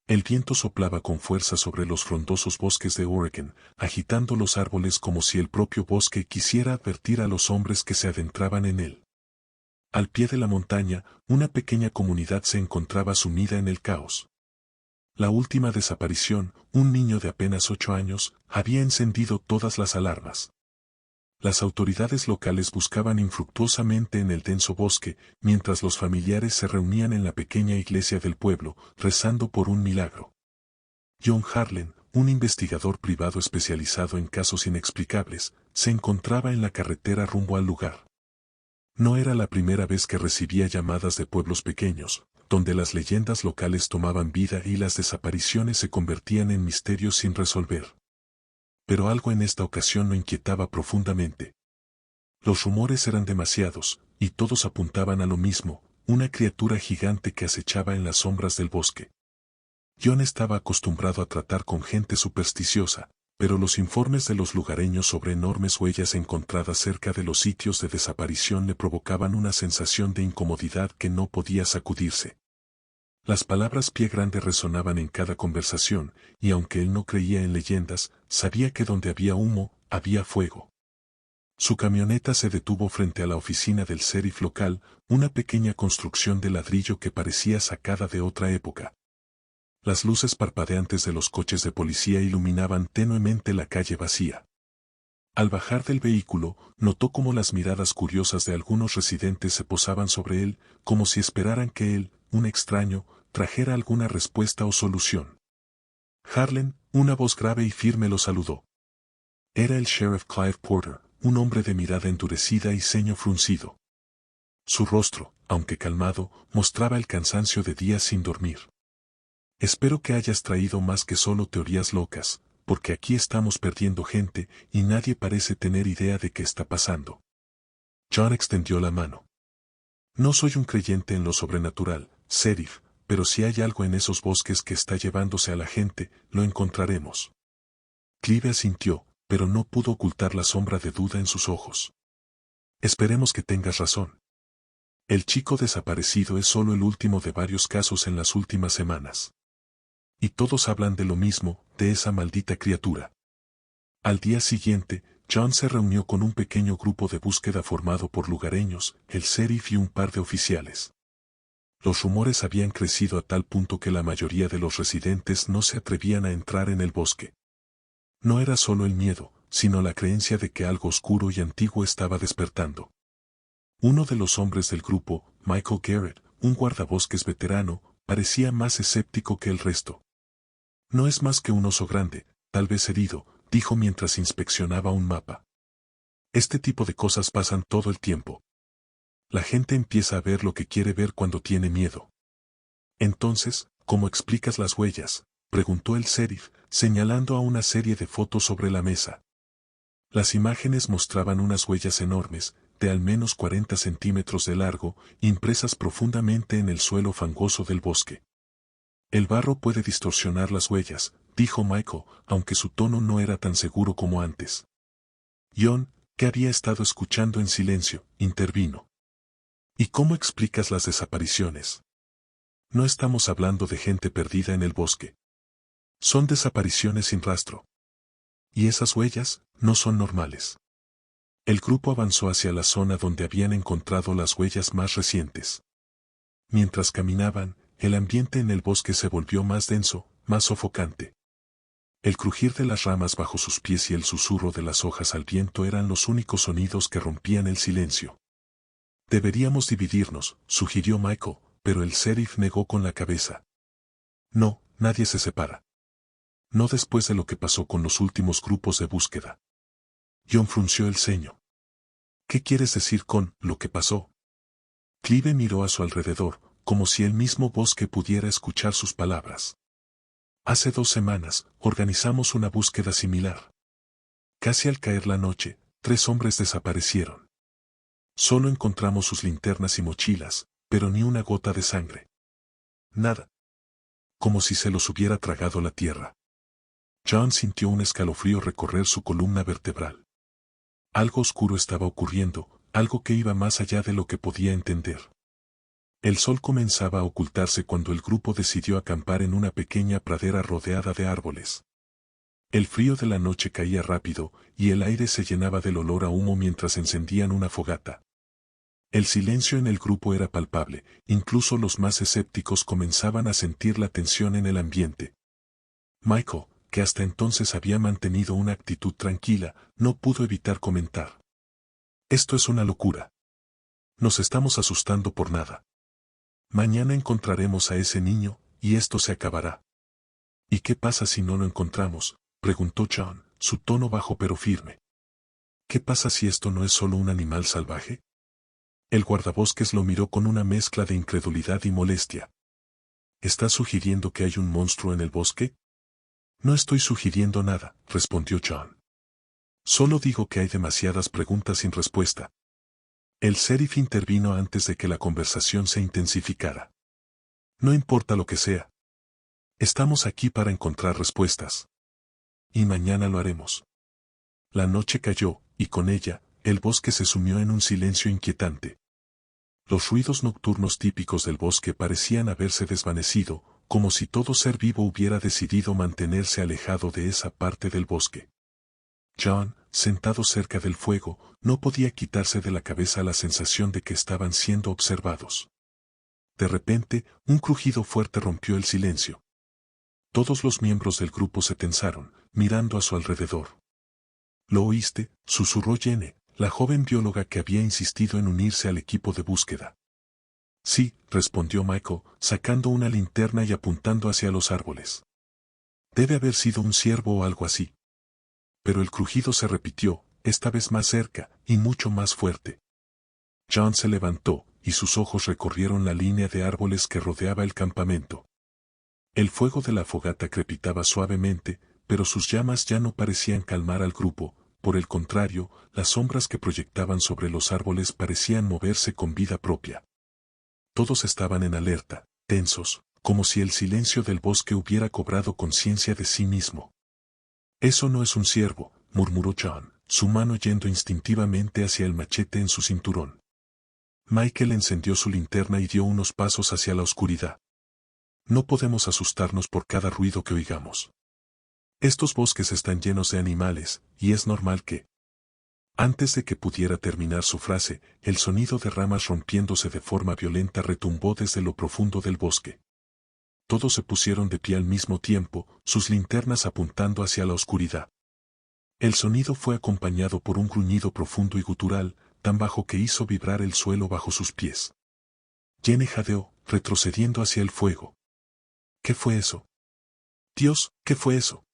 El viento soplaba con fuerza sobre los frondosos bosques de Oregon, agitando los árboles como si el propio bosque quisiera advertir a los hombres que se adentraban en él. Al pie de la montaña, una pequeña comunidad se encontraba sumida en el caos. La última desaparición, un niño de apenas 8 años, había encendido todas las alarmas. Las autoridades locales buscaban infructuosamente en el denso bosque, mientras los familiares se reunían en la pequeña iglesia del pueblo, rezando por un milagro. John Harlan, un investigador privado especializado en casos inexplicables, se encontraba en la carretera rumbo al lugar. No era la primera vez que recibía llamadas de pueblos pequeños, donde las leyendas locales tomaban vida y las desapariciones se convertían en misterios sin resolver. Pero algo en esta ocasión lo inquietaba profundamente. Los rumores eran demasiados, y todos apuntaban a lo mismo, una criatura gigante que acechaba en las sombras del bosque. John estaba acostumbrado a tratar con gente supersticiosa, pero los informes de los lugareños sobre enormes huellas encontradas cerca de los sitios de desaparición le provocaban una sensación de incomodidad que no podía sacudirse. Las palabras pie grande resonaban en cada conversación, y aunque él no creía en leyendas, sabía que donde había humo, había fuego. Su camioneta se detuvo frente a la oficina del sheriff local, una pequeña construcción de ladrillo que parecía sacada de otra época. Las luces parpadeantes de los coches de policía iluminaban tenuemente la calle vacía. Al bajar del vehículo, notó cómo las miradas curiosas de algunos residentes se posaban sobre él, como si esperaran que él, un extraño, trajera alguna respuesta o solución. Harlan, una voz grave y firme lo saludó. Era el sheriff Clive Porter, un hombre de mirada endurecida y ceño fruncido. Su rostro, aunque calmado, mostraba el cansancio de días sin dormir. Espero que hayas traído más que solo teorías locas, porque aquí estamos perdiendo gente y nadie parece tener idea de qué está pasando. John extendió la mano. No soy un creyente en lo sobrenatural, sheriff, pero si hay algo en esos bosques que está llevándose a la gente, lo encontraremos. Clive asintió, pero no pudo ocultar la sombra de duda en sus ojos. Esperemos que tengas razón. El chico desaparecido es solo el último de varios casos en las últimas semanas. Y todos hablan de lo mismo, de esa maldita criatura. Al día siguiente, John se reunió con un pequeño grupo de búsqueda formado por lugareños, el sheriff y un par de oficiales. Los rumores habían crecido a tal punto que la mayoría de los residentes no se atrevían a entrar en el bosque. No era solo el miedo, sino la creencia de que algo oscuro y antiguo estaba despertando. Uno de los hombres del grupo, Michael Garrett, un guardabosques veterano, parecía más escéptico que el resto. No es más que un oso grande, tal vez herido, dijo mientras inspeccionaba un mapa. Este tipo de cosas pasan todo el tiempo. La gente empieza a ver lo que quiere ver cuando tiene miedo. Entonces, ¿cómo explicas las huellas?, preguntó el sheriff, señalando a una serie de fotos sobre la mesa. Las imágenes mostraban unas huellas enormes, de al menos 40 centímetros de largo, impresas profundamente en el suelo fangoso del bosque. El barro puede distorsionar las huellas, dijo Michael, aunque su tono no era tan seguro como antes. John, que había estado escuchando en silencio, intervino. ¿Y cómo explicas las desapariciones? No estamos hablando de gente perdida en el bosque. Son desapariciones sin rastro. Y esas huellas, no son normales. El grupo avanzó hacia la zona donde habían encontrado las huellas más recientes. Mientras caminaban, el ambiente en el bosque se volvió más denso, más sofocante. El crujir de las ramas bajo sus pies y el susurro de las hojas al viento eran los únicos sonidos que rompían el silencio. Deberíamos dividirnos, sugirió Michael, pero el sheriff negó con la cabeza. No, nadie se separa. No después de lo que pasó con los últimos grupos de búsqueda. John frunció el ceño. ¿Qué quieres decir con lo que pasó? Clive miró a su alrededor, como si el mismo bosque pudiera escuchar sus palabras. Hace 2 semanas, organizamos una búsqueda similar. Casi al caer la noche, 3 hombres desaparecieron. Solo encontramos sus linternas y mochilas, pero ni una gota de sangre. Nada. Como si se los hubiera tragado la tierra. John sintió un escalofrío recorrer su columna vertebral. Algo oscuro estaba ocurriendo, algo que iba más allá de lo que podía entender. El sol comenzaba a ocultarse cuando el grupo decidió acampar en una pequeña pradera rodeada de árboles. El frío de la noche caía rápido, y el aire se llenaba del olor a humo mientras encendían una fogata. El silencio en el grupo era palpable, incluso los más escépticos comenzaban a sentir la tensión en el ambiente. Michael, que hasta entonces había mantenido una actitud tranquila, no pudo evitar comentar. Esto es una locura. Nos estamos asustando por nada. Mañana encontraremos a ese niño, y esto se acabará. ¿Y qué pasa si no lo encontramos?, preguntó John, su tono bajo pero firme. ¿Qué pasa si esto no es solo un animal salvaje? El guardabosques lo miró con una mezcla de incredulidad y molestia. ¿Estás sugiriendo que hay un monstruo en el bosque? No estoy sugiriendo nada, respondió John. Solo digo que hay demasiadas preguntas sin respuesta. El sheriff intervino antes de que la conversación se intensificara. No importa lo que sea. Estamos aquí para encontrar respuestas. Y mañana lo haremos. La noche cayó, y con ella, el bosque se sumió en un silencio inquietante. Los ruidos nocturnos típicos del bosque parecían haberse desvanecido, como si todo ser vivo hubiera decidido mantenerse alejado de esa parte del bosque. John, sentado cerca del fuego, no podía quitarse de la cabeza la sensación de que estaban siendo observados. De repente, un crujido fuerte rompió el silencio. Todos los miembros del grupo se tensaron, mirando a su alrededor. ¿Lo oíste?, susurró Jenny, la joven bióloga que había insistido en unirse al equipo de búsqueda. Sí, respondió Michael, sacando una linterna y apuntando hacia los árboles. Debe haber sido un ciervo o algo así. Pero el crujido se repitió, esta vez más cerca, y mucho más fuerte. John se levantó, y sus ojos recorrieron la línea de árboles que rodeaba el campamento. El fuego de la fogata crepitaba suavemente, pero sus llamas ya no parecían calmar al grupo, por el contrario, las sombras que proyectaban sobre los árboles parecían moverse con vida propia. Todos estaban en alerta, tensos, como si el silencio del bosque hubiera cobrado conciencia de sí mismo. Eso no es un ciervo, murmuró John, su mano yendo instintivamente hacia el machete en su cinturón. Michael encendió su linterna y dio unos pasos hacia la oscuridad. No podemos asustarnos por cada ruido que oigamos. Estos bosques están llenos de animales, y es normal que... Antes de que pudiera terminar su frase, el sonido de ramas rompiéndose de forma violenta retumbó desde lo profundo del bosque. Todos se pusieron de pie al mismo tiempo, sus linternas apuntando hacia la oscuridad. El sonido fue acompañado por un gruñido profundo y gutural, tan bajo que hizo vibrar el suelo bajo sus pies. Jenny jadeó, retrocediendo hacia el fuego. ¿Qué fue eso? Dios, ¿qué fue eso?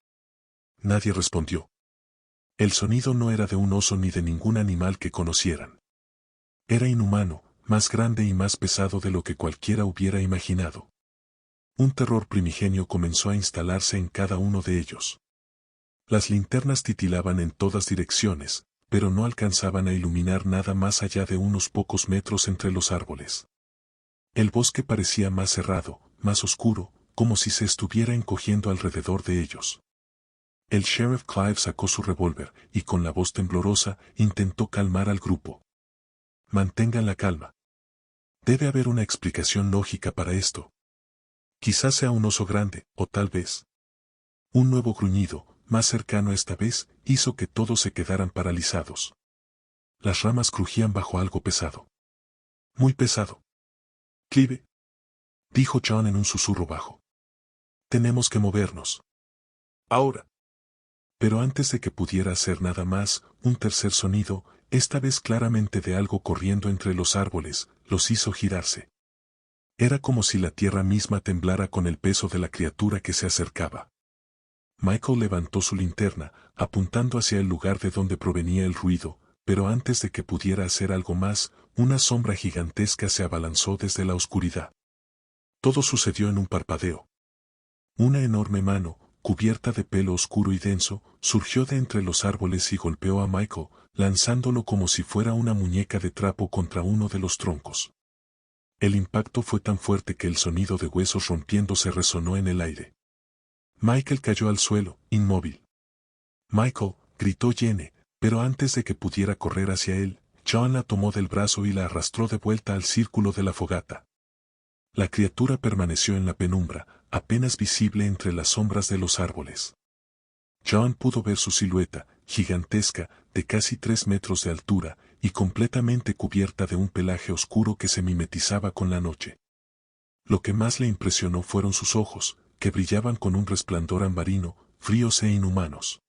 Nadie respondió. El sonido no era de un oso ni de ningún animal que conocieran. Era inhumano, más grande y más pesado de lo que cualquiera hubiera imaginado. Un terror primigenio comenzó a instalarse en cada uno de ellos. Las linternas titilaban en todas direcciones, pero no alcanzaban a iluminar nada más allá de unos pocos metros entre los árboles. El bosque parecía más cerrado, más oscuro, como si se estuviera encogiendo alrededor de ellos. El sheriff Clive sacó su revólver, y con la voz temblorosa, intentó calmar al grupo. Mantengan la calma. Debe haber una explicación lógica para esto. Quizás sea un oso grande, o tal vez. Un nuevo gruñido, más cercano esta vez, hizo que todos se quedaran paralizados. Las ramas crujían bajo algo pesado. Muy pesado. Clive, dijo John en un susurro bajo. Tenemos que movernos. Ahora. Pero antes de que pudiera hacer nada más, un tercer sonido, esta vez claramente de algo corriendo entre los árboles, los hizo girarse. Era como si la tierra misma temblara con el peso de la criatura que se acercaba. Michael levantó su linterna, apuntando hacia el lugar de donde provenía el ruido, pero antes de que pudiera hacer algo más, una sombra gigantesca se abalanzó desde la oscuridad. Todo sucedió en un parpadeo. Una enorme mano, cubierta de pelo oscuro y denso, surgió de entre los árboles y golpeó a Michael, lanzándolo como si fuera una muñeca de trapo contra uno de los troncos. El impacto fue tan fuerte que el sonido de huesos rompiéndose resonó en el aire. Michael cayó al suelo, inmóvil. Michael, gritó Jenny, pero antes de que pudiera correr hacia él, John la tomó del brazo y la arrastró de vuelta al círculo de la fogata. La criatura permaneció en la penumbra, apenas visible entre las sombras de los árboles. John pudo ver su silueta, gigantesca, de casi 3 metros de altura, y completamente cubierta de un pelaje oscuro que se mimetizaba con la noche. Lo que más le impresionó fueron sus ojos, que brillaban con un resplandor ambarino, fríos e inhumanos.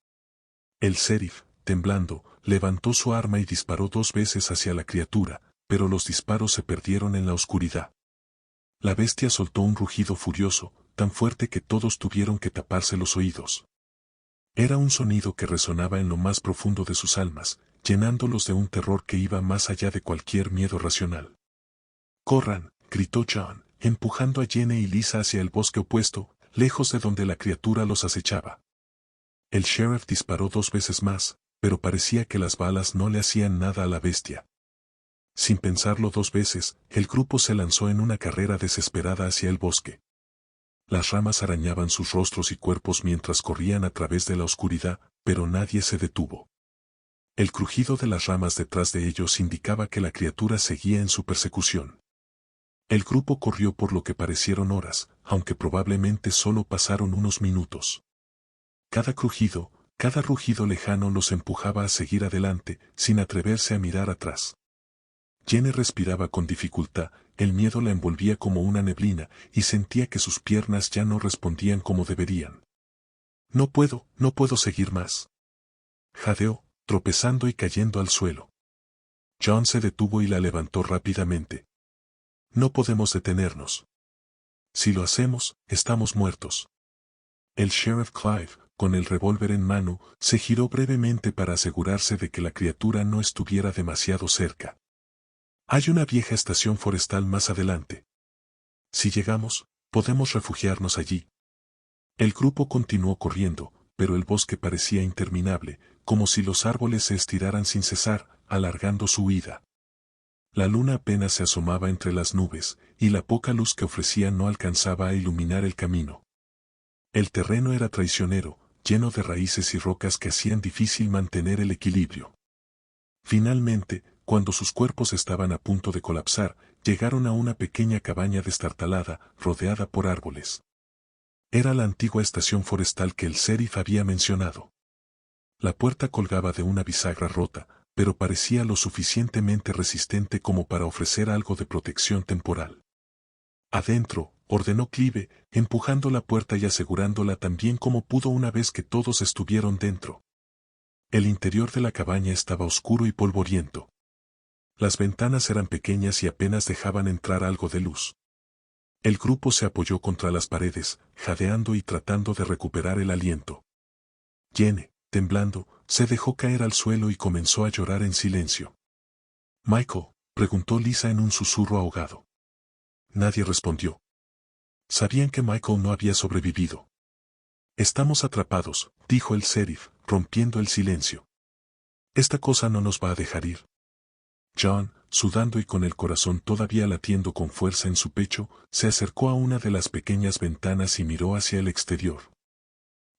El sheriff, temblando, levantó su arma y disparó 2 veces hacia la criatura, pero los disparos se perdieron en la oscuridad. La bestia soltó un rugido furioso, tan fuerte que todos tuvieron que taparse los oídos. Era un sonido que resonaba en lo más profundo de sus almas, llenándolos de un terror que iba más allá de cualquier miedo racional. «¡Corran!», gritó John, empujando a Jenny y Lisa hacia el bosque opuesto, lejos de donde la criatura los acechaba. El sheriff disparó 2 veces más, pero parecía que las balas no le hacían nada a la bestia. Sin pensarlo 2 veces, el grupo se lanzó en una carrera desesperada hacia el bosque. Las ramas arañaban sus rostros y cuerpos mientras corrían a través de la oscuridad, pero nadie se detuvo. El crujido de las ramas detrás de ellos indicaba que la criatura seguía en su persecución. El grupo corrió por lo que parecieron horas, aunque probablemente solo pasaron unos minutos. Cada crujido, cada rugido lejano los empujaba a seguir adelante, sin atreverse a mirar atrás. Jenny respiraba con dificultad, el miedo la envolvía como una neblina, y sentía que sus piernas ya no respondían como deberían. No puedo seguir más», jadeó, tropezando y cayendo al suelo. John se detuvo y la levantó rápidamente. «No podemos detenernos. Si lo hacemos, estamos muertos». El sheriff Clive, con el revólver en mano, se giró brevemente para asegurarse de que la criatura no estuviera demasiado cerca. «Hay una vieja estación forestal más adelante. Si llegamos, podemos refugiarnos allí». El grupo continuó corriendo, pero el bosque parecía interminable, como si los árboles se estiraran sin cesar, alargando su huida. La luna apenas se asomaba entre las nubes, y la poca luz que ofrecía no alcanzaba a iluminar el camino. El terreno era traicionero, lleno de raíces y rocas que hacían difícil mantener el equilibrio. Finalmente, cuando sus cuerpos estaban a punto de colapsar, llegaron a una pequeña cabaña destartalada, rodeada por árboles. Era la antigua estación forestal que el sheriff había mencionado. La puerta colgaba de una bisagra rota, pero parecía lo suficientemente resistente como para ofrecer algo de protección temporal. «Adentro», ordenó Clive, empujando la puerta y asegurándola tan bien como pudo una vez que todos estuvieron dentro. El interior de la cabaña estaba oscuro y polvoriento. Las ventanas eran pequeñas y apenas dejaban entrar algo de luz. El grupo se apoyó contra las paredes, jadeando y tratando de recuperar el aliento. Jenny, temblando, se dejó caer al suelo y comenzó a llorar en silencio. «¿Michael?», preguntó Lisa en un susurro ahogado. Nadie respondió. Sabían que Michael no había sobrevivido. «Estamos atrapados», dijo el sheriff, rompiendo el silencio. «Esta cosa no nos va a dejar ir». John, sudando y con el corazón todavía latiendo con fuerza en su pecho, se acercó a una de las pequeñas ventanas y miró hacia el exterior.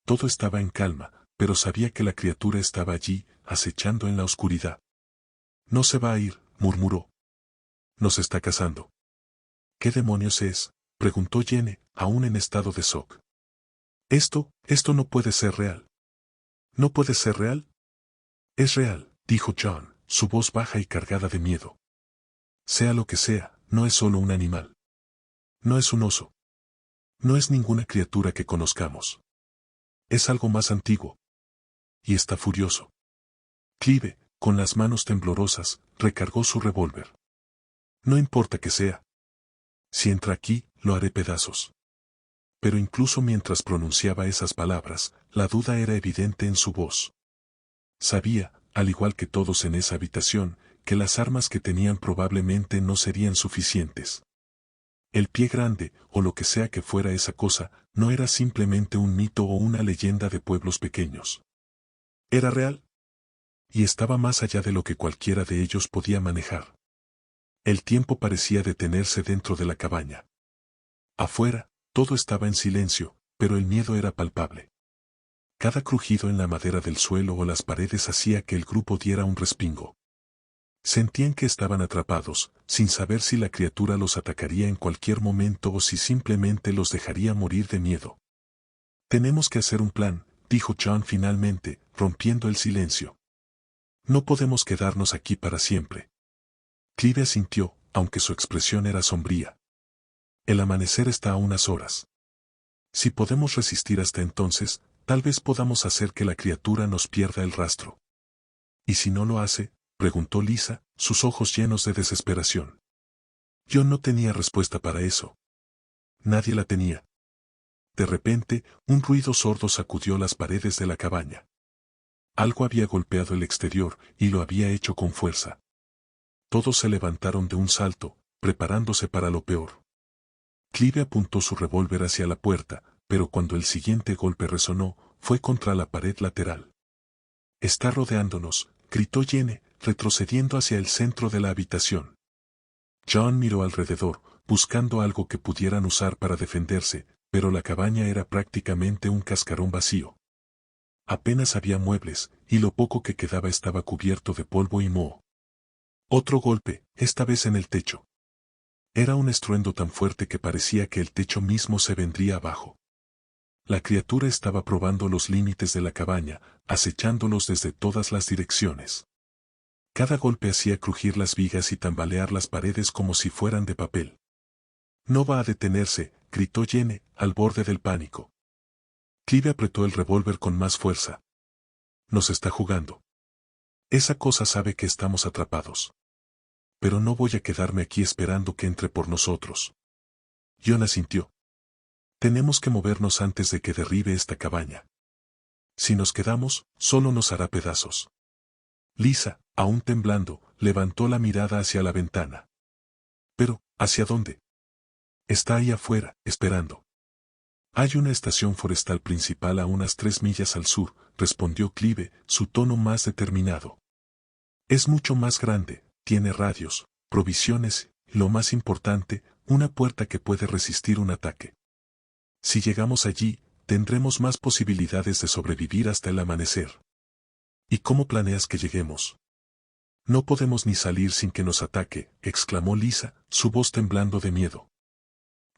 Todo estaba en calma, pero sabía que la criatura estaba allí, acechando en la oscuridad. «No se va a ir», murmuró. «Nos está cazando». «¿Qué demonios es?», preguntó Jenny, aún en estado de shock. Esto no puede ser real». «¿No puede ser real?». «Es real», dijo John, su voz baja y cargada de miedo. «Sea lo que sea, no es solo un animal. No es un oso. No es ninguna criatura que conozcamos. Es algo más antiguo. Y está furioso». Clive, con las manos temblorosas, recargó su revólver. «No importa que sea. Si entra aquí, lo haré pedazos». Pero incluso mientras pronunciaba esas palabras, la duda era evidente en su voz. Sabía, al igual que todos en esa habitación, que las armas que tenían probablemente no serían suficientes. El pie grande, o lo que sea que fuera esa cosa, no era simplemente un mito o una leyenda de pueblos pequeños. Era real. Y estaba más allá de lo que cualquiera de ellos podía manejar. El tiempo parecía detenerse dentro de la cabaña. Afuera, todo estaba en silencio, pero el miedo era palpable. Cada crujido en la madera del suelo o las paredes hacía que el grupo diera un respingo. Sentían que estaban atrapados, sin saber si la criatura los atacaría en cualquier momento o si simplemente los dejaría morir de miedo. Tenemos que hacer un plan, dijo John finalmente, rompiendo el silencio. No podemos quedarnos aquí para siempre. Clive asintió, aunque su expresión era sombría. El amanecer está a unas horas. Si podemos resistir hasta entonces, tal vez podamos hacer que la criatura nos pierda el rastro. ¿Y si no lo hace?, preguntó Lisa, sus ojos llenos de desesperación. Yo no tenía respuesta para eso. Nadie la tenía. De repente, un ruido sordo sacudió las paredes de la cabaña. Algo había golpeado el exterior, y lo había hecho con fuerza. Todos se levantaron de un salto, preparándose para lo peor. Clive apuntó su revólver hacia la puerta, pero cuando el siguiente golpe resonó, fue contra la pared lateral. «Está rodeándonos», gritó Jenny, retrocediendo hacia el centro de la habitación. John miró alrededor, buscando algo que pudieran usar para defenderse, pero la cabaña era prácticamente un cascarón vacío. Apenas había muebles, y lo poco que quedaba estaba cubierto de polvo y moho. Otro golpe, esta vez en el techo. Era un estruendo tan fuerte que parecía que el techo mismo se vendría abajo. La criatura estaba probando los límites de la cabaña, acechándolos desde todas las direcciones. Cada golpe hacía crujir las vigas y tambalear las paredes como si fueran de papel. «No va a detenerse», gritó Jenny, al borde del pánico. Clive apretó el revólver con más fuerza. «Nos está jugando. Esa cosa sabe que estamos atrapados. Pero no voy a quedarme aquí esperando que entre por nosotros». John asintió. «Tenemos que movernos antes de que derribe esta cabaña. Si nos quedamos, solo nos hará pedazos». Lisa, aún temblando, levantó la mirada hacia la ventana. «¿Pero, hacia dónde?» «Está ahí afuera, esperando». «Hay una estación forestal principal a unas 3 millas al sur», respondió Clive, su tono más determinado. «Es mucho más grande, tiene radios, provisiones, y lo más importante, una puerta que puede resistir un ataque. Si llegamos allí, tendremos más posibilidades de sobrevivir hasta el amanecer». «¿Y cómo planeas que lleguemos?» «No podemos ni salir sin que nos ataque», exclamó Lisa, su voz temblando de miedo.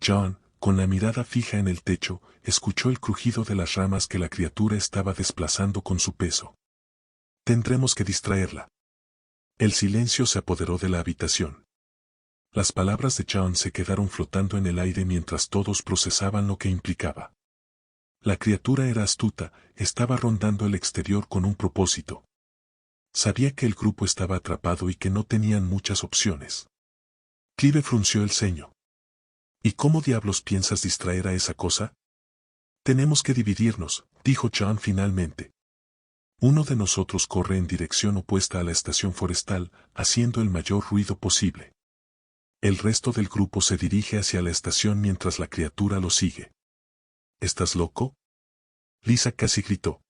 John, con la mirada fija en el techo, escuchó el crujido de las ramas que la criatura estaba desplazando con su peso. «Tendremos que distraerla». El silencio se apoderó de la habitación. Las palabras de John se quedaron flotando en el aire mientras todos procesaban lo que implicaba. La criatura era astuta, estaba rondando el exterior con un propósito. Sabía que el grupo estaba atrapado y que no tenían muchas opciones. Clive frunció el ceño. «¿Y cómo diablos piensas distraer a esa cosa?» «Tenemos que dividirnos», dijo John finalmente. «Uno de nosotros corre en dirección opuesta a la estación forestal, haciendo el mayor ruido posible. El resto del grupo se dirige hacia la estación mientras la criatura lo sigue». «¿Estás loco?» Lisa casi gritó.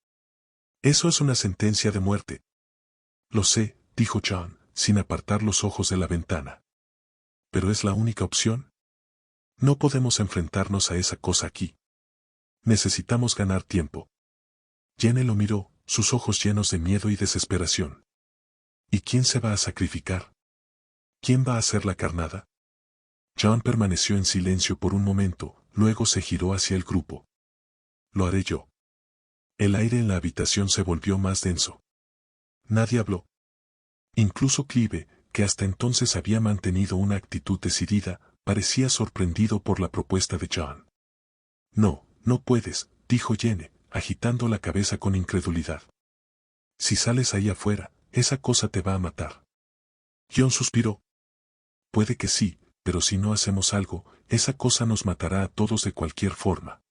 «Eso es una sentencia de muerte». «Lo sé», dijo John, sin apartar los ojos de la ventana. «¿Pero es la única opción? No podemos enfrentarnos a esa cosa aquí. Necesitamos ganar tiempo». Jenny lo miró, sus ojos llenos de miedo y desesperación. «¿Y quién se va a sacrificar? ¿Quién va a hacer la carnada?» John permaneció en silencio por un momento, luego se giró hacia el grupo. «Lo haré yo». El aire en la habitación se volvió más denso. Nadie habló. Incluso Clive, que hasta entonces había mantenido una actitud decidida, parecía sorprendido por la propuesta de John. «No, no puedes», dijo Jenny, agitando la cabeza con incredulidad. «Si sales ahí afuera, esa cosa te va a matar». John suspiró. «Puede que sí, pero si no hacemos algo, esa cosa nos matará a todos de cualquier forma.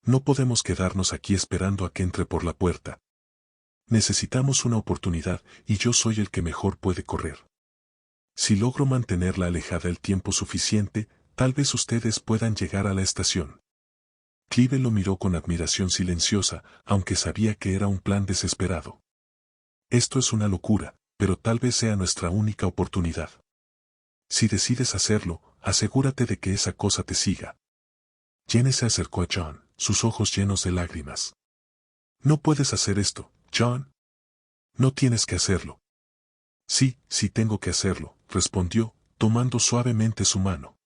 No podemos quedarnos aquí esperando a que entre por la puerta. Necesitamos una oportunidad, y yo soy el que mejor puede correr. Si logro mantenerla alejada el tiempo suficiente, tal vez ustedes puedan llegar a la estación». Clive lo miró con admiración silenciosa, aunque sabía que era un plan desesperado. «Esto es una locura, pero tal vez sea nuestra única oportunidad. Si decides hacerlo, asegúrate de que esa cosa te siga». Jenny se acercó a John, sus ojos llenos de lágrimas. «No puedes hacer esto, John. No tienes que hacerlo». Sí, sí tengo que hacerlo, respondió, tomando suavemente su mano.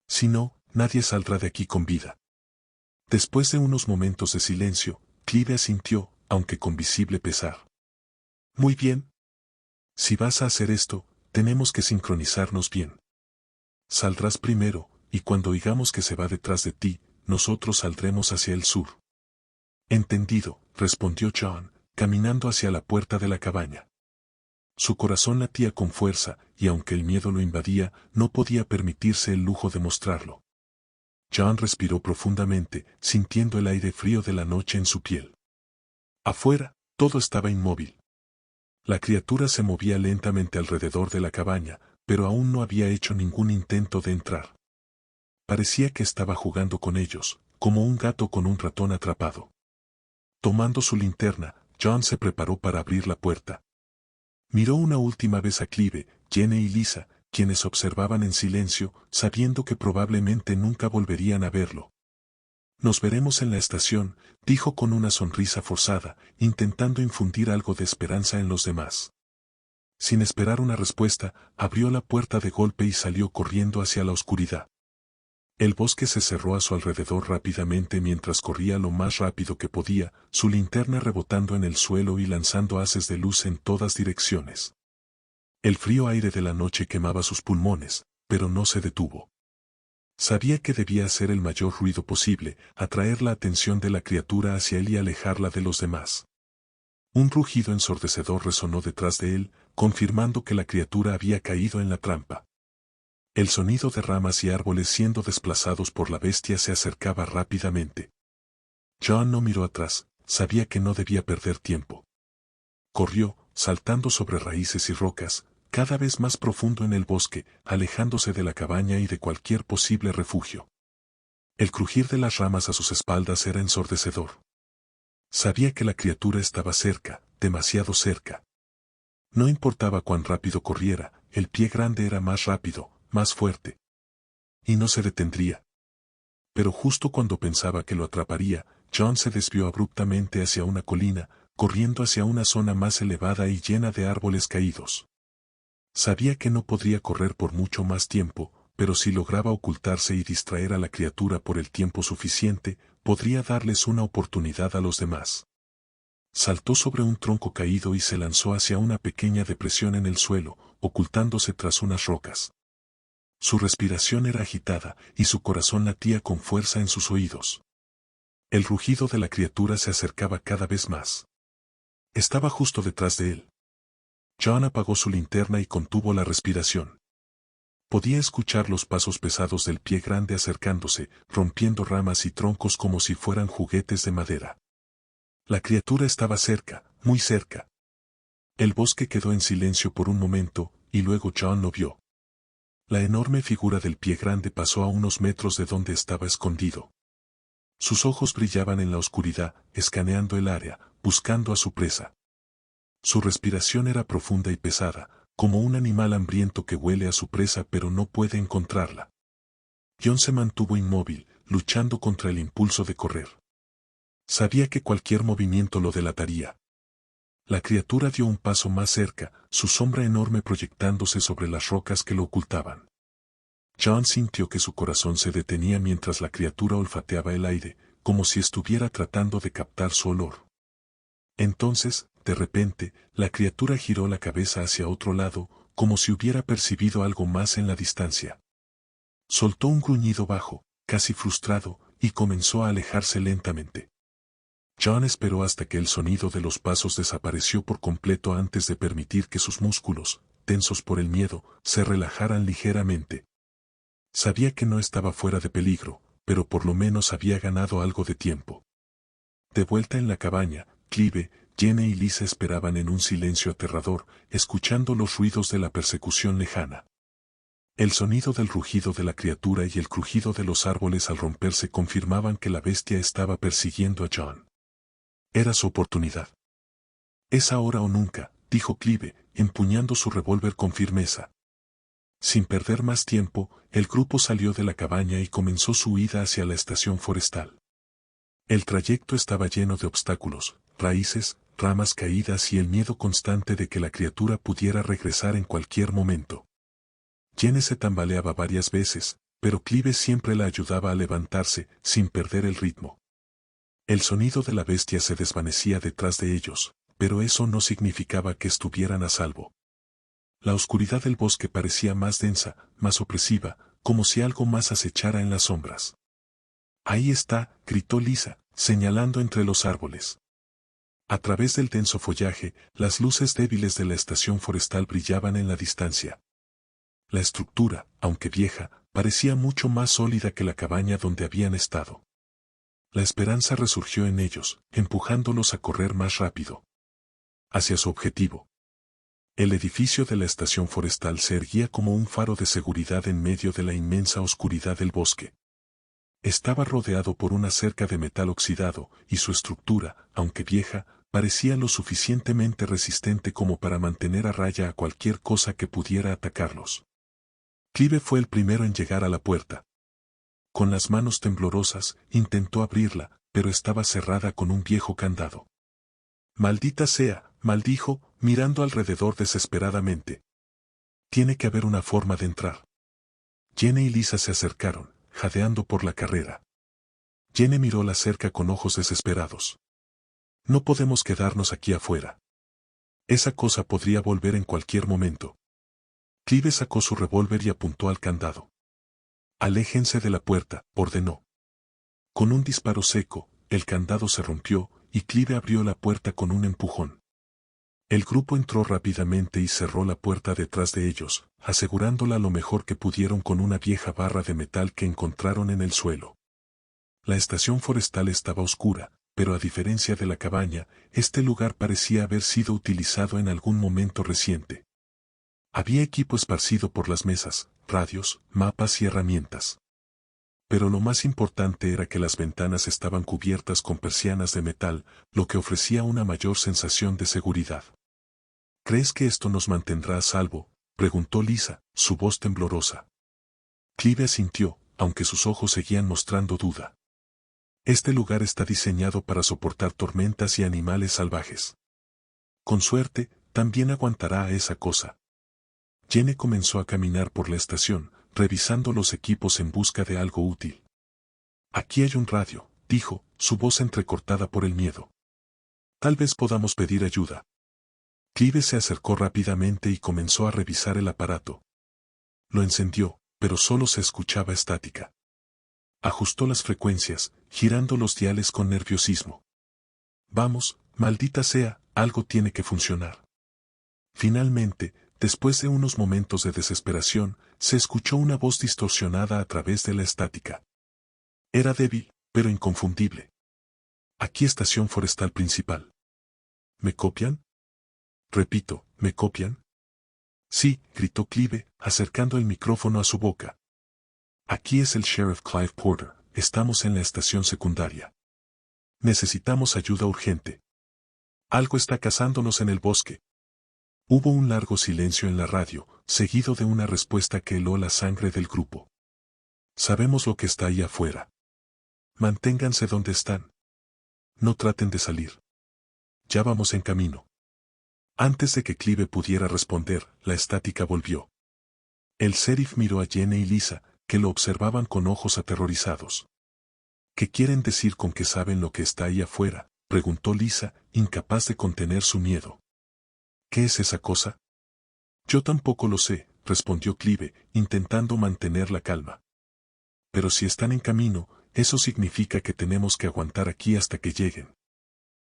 Si no, nadie saldrá de aquí con vida. Después de unos momentos de silencio, Clive asintió, aunque con visible pesar. Muy bien. Si vas a hacer esto, tenemos que sincronizarnos bien. Saldrás primero, y cuando oigamos que se va detrás de ti, nosotros saldremos hacia el sur. Entendido, respondió John, caminando hacia la puerta de la cabaña. Su corazón latía con fuerza, y aunque el miedo lo invadía, no podía permitirse el lujo de mostrarlo. John respiró profundamente, sintiendo el aire frío de la noche en su piel. Afuera, todo estaba inmóvil. La criatura se movía lentamente alrededor de la cabaña, pero aún no había hecho ningún intento de entrar. Parecía que estaba jugando con ellos, como un gato con un ratón atrapado. Tomando su linterna, John se preparó para abrir la puerta. Miró una última vez a Clive, Jenny y Lisa, quienes observaban en silencio, sabiendo que probablemente nunca volverían a verlo. Nos veremos en la estación, dijo con una sonrisa forzada, intentando infundir algo de esperanza en los demás. Sin esperar una respuesta, abrió la puerta de golpe y salió corriendo hacia la oscuridad. El bosque se cerró a su alrededor rápidamente mientras corría lo más rápido que podía, su linterna rebotando en el suelo y lanzando haces de luz en todas direcciones. El frío aire de la noche quemaba sus pulmones, pero no se detuvo. Sabía que debía hacer el mayor ruido posible, atraer la atención de la criatura hacia él y alejarla de los demás. Un rugido ensordecedor resonó detrás de él, confirmando que la criatura había caído en la trampa. El sonido de ramas y árboles siendo desplazados por la bestia se acercaba rápidamente. John no miró atrás, sabía que no debía perder tiempo. Corrió, saltando sobre raíces y rocas, cada vez más profundo en el bosque, alejándose de la cabaña y de cualquier posible refugio. El crujir de las ramas a sus espaldas era ensordecedor. Sabía que la criatura estaba cerca, demasiado cerca. No importaba cuán rápido corriera, el pie grande era más rápido, más fuerte. Y no se detendría. Pero justo cuando pensaba que lo atraparía, John se desvió abruptamente hacia una colina, corriendo hacia una zona más elevada y llena de árboles caídos. Sabía que no podría correr por mucho más tiempo, pero si lograba ocultarse y distraer a la criatura por el tiempo suficiente, podría darles una oportunidad a los demás. Saltó sobre un tronco caído y se lanzó hacia una pequeña depresión en el suelo, ocultándose tras unas rocas. Su respiración era agitada y su corazón latía con fuerza en sus oídos. El rugido de la criatura se acercaba cada vez más. Estaba justo detrás de él. John apagó su linterna y contuvo la respiración. Podía escuchar los pasos pesados del pie grande acercándose, rompiendo ramas y troncos como si fueran juguetes de madera. La criatura estaba cerca, muy cerca. El bosque quedó en silencio por un momento, y luego John lo vio. La enorme figura del pie grande pasó a unos metros de donde estaba escondido. Sus ojos brillaban en la oscuridad, escaneando el área, buscando a su presa. Su respiración era profunda y pesada, como un animal hambriento que huele a su presa pero no puede encontrarla. John se mantuvo inmóvil, luchando contra el impulso de correr. Sabía que cualquier movimiento lo delataría. La criatura dio un paso más cerca, su sombra enorme proyectándose sobre las rocas que lo ocultaban. John sintió que su corazón se detenía mientras la criatura olfateaba el aire, como si estuviera tratando de captar su olor. Entonces, de repente, la criatura giró la cabeza hacia otro lado, como si hubiera percibido algo más en la distancia. Soltó un gruñido bajo, casi frustrado, y comenzó a alejarse lentamente. John esperó hasta que el sonido de los pasos desapareció por completo antes de permitir que sus músculos, tensos por el miedo, se relajaran ligeramente. Sabía que no estaba fuera de peligro, pero por lo menos había ganado algo de tiempo. De vuelta en la cabaña, Clive, Jenny y Lisa esperaban en un silencio aterrador, escuchando los ruidos de la persecución lejana. El sonido del rugido de la criatura y el crujido de los árboles al romperse confirmaban que la bestia estaba persiguiendo a John. Era su oportunidad. Es ahora o nunca, dijo Clive, empuñando su revólver con firmeza. Sin perder más tiempo, el grupo salió de la cabaña y comenzó su huida hacia la estación forestal. El trayecto estaba lleno de obstáculos, raíces, ramas caídas y el miedo constante de que la criatura pudiera regresar en cualquier momento. Jenny se tambaleaba varias veces, pero Clive siempre la ayudaba a levantarse, sin perder el ritmo. El sonido de la bestia se desvanecía detrás de ellos, pero eso no significaba que estuvieran a salvo. La oscuridad del bosque parecía más densa, más opresiva, como si algo más acechara en las sombras. «Ahí está», gritó Lisa, señalando entre los árboles. A través del denso follaje, las luces débiles de la estación forestal brillaban en la distancia. La estructura, aunque vieja, parecía mucho más sólida que la cabaña donde habían estado. La esperanza resurgió en ellos, empujándolos a correr más rápido. Hacia su objetivo. El edificio de la estación forestal se erguía como un faro de seguridad en medio de la inmensa oscuridad del bosque. Estaba rodeado por una cerca de metal oxidado, y su estructura, aunque vieja, parecía lo suficientemente resistente como para mantener a raya a cualquier cosa que pudiera atacarlos. Clive fue el primero en llegar a la puerta. Con las manos temblorosas, intentó abrirla, pero estaba cerrada con un viejo candado. «Maldita sea», maldijo, mirando alrededor desesperadamente. «Tiene que haber una forma de entrar». Jenny y Lisa se acercaron, jadeando por la carrera. Jenny miró la cerca con ojos desesperados. «No podemos quedarnos aquí afuera. Esa cosa podría volver en cualquier momento». Clive sacó su revólver y apuntó al candado. «Aléjense de la puerta», ordenó. Con un disparo seco, el candado se rompió, y Clive abrió la puerta con un empujón. El grupo entró rápidamente y cerró la puerta detrás de ellos, asegurándola lo mejor que pudieron con una vieja barra de metal que encontraron en el suelo. La estación forestal estaba oscura, pero a diferencia de la cabaña, este lugar parecía haber sido utilizado en algún momento reciente. Había equipo esparcido por las mesas, radios, mapas y herramientas. Pero lo más importante era que las ventanas estaban cubiertas con persianas de metal, lo que ofrecía una mayor sensación de seguridad. «¿Crees que esto nos mantendrá a salvo?», preguntó Lisa, su voz temblorosa. Clive asintió, aunque sus ojos seguían mostrando duda. «Este lugar está diseñado para soportar tormentas y animales salvajes. Con suerte, también aguantará a esa cosa». Jenny comenzó a caminar por la estación, revisando los equipos en busca de algo útil. «Aquí hay un radio», dijo, su voz entrecortada por el miedo. «Tal vez podamos pedir ayuda». Clive se acercó rápidamente y comenzó a revisar el aparato. Lo encendió, pero solo se escuchaba estática. Ajustó las frecuencias, girando los diales con nerviosismo. «Vamos, maldita sea, algo tiene que funcionar». Finalmente, después de unos momentos de desesperación, se escuchó una voz distorsionada a través de la estática. Era débil, pero inconfundible. «Aquí estación forestal principal». «¿Me copian?». «Repito, ¿me copian?». «Sí», gritó Clive, acercando el micrófono a su boca. «Aquí es el sheriff Clive Porter, estamos en la estación secundaria. Necesitamos ayuda urgente. Algo está cazándonos en el bosque». Hubo un largo silencio en la radio, seguido de una respuesta que heló la sangre del grupo. «Sabemos lo que está ahí afuera. Manténganse donde están. No traten de salir. Ya vamos en camino». Antes de que Clive pudiera responder, la estática volvió. El sheriff miró a Jenny y Lisa, que lo observaban con ojos aterrorizados. «¿Qué quieren decir con que saben lo que está ahí afuera?», preguntó Lisa, incapaz de contener su miedo. «¿Qué es esa cosa?». «Yo tampoco lo sé», respondió Clive, intentando mantener la calma. «Pero si están en camino, eso significa que tenemos que aguantar aquí hasta que lleguen».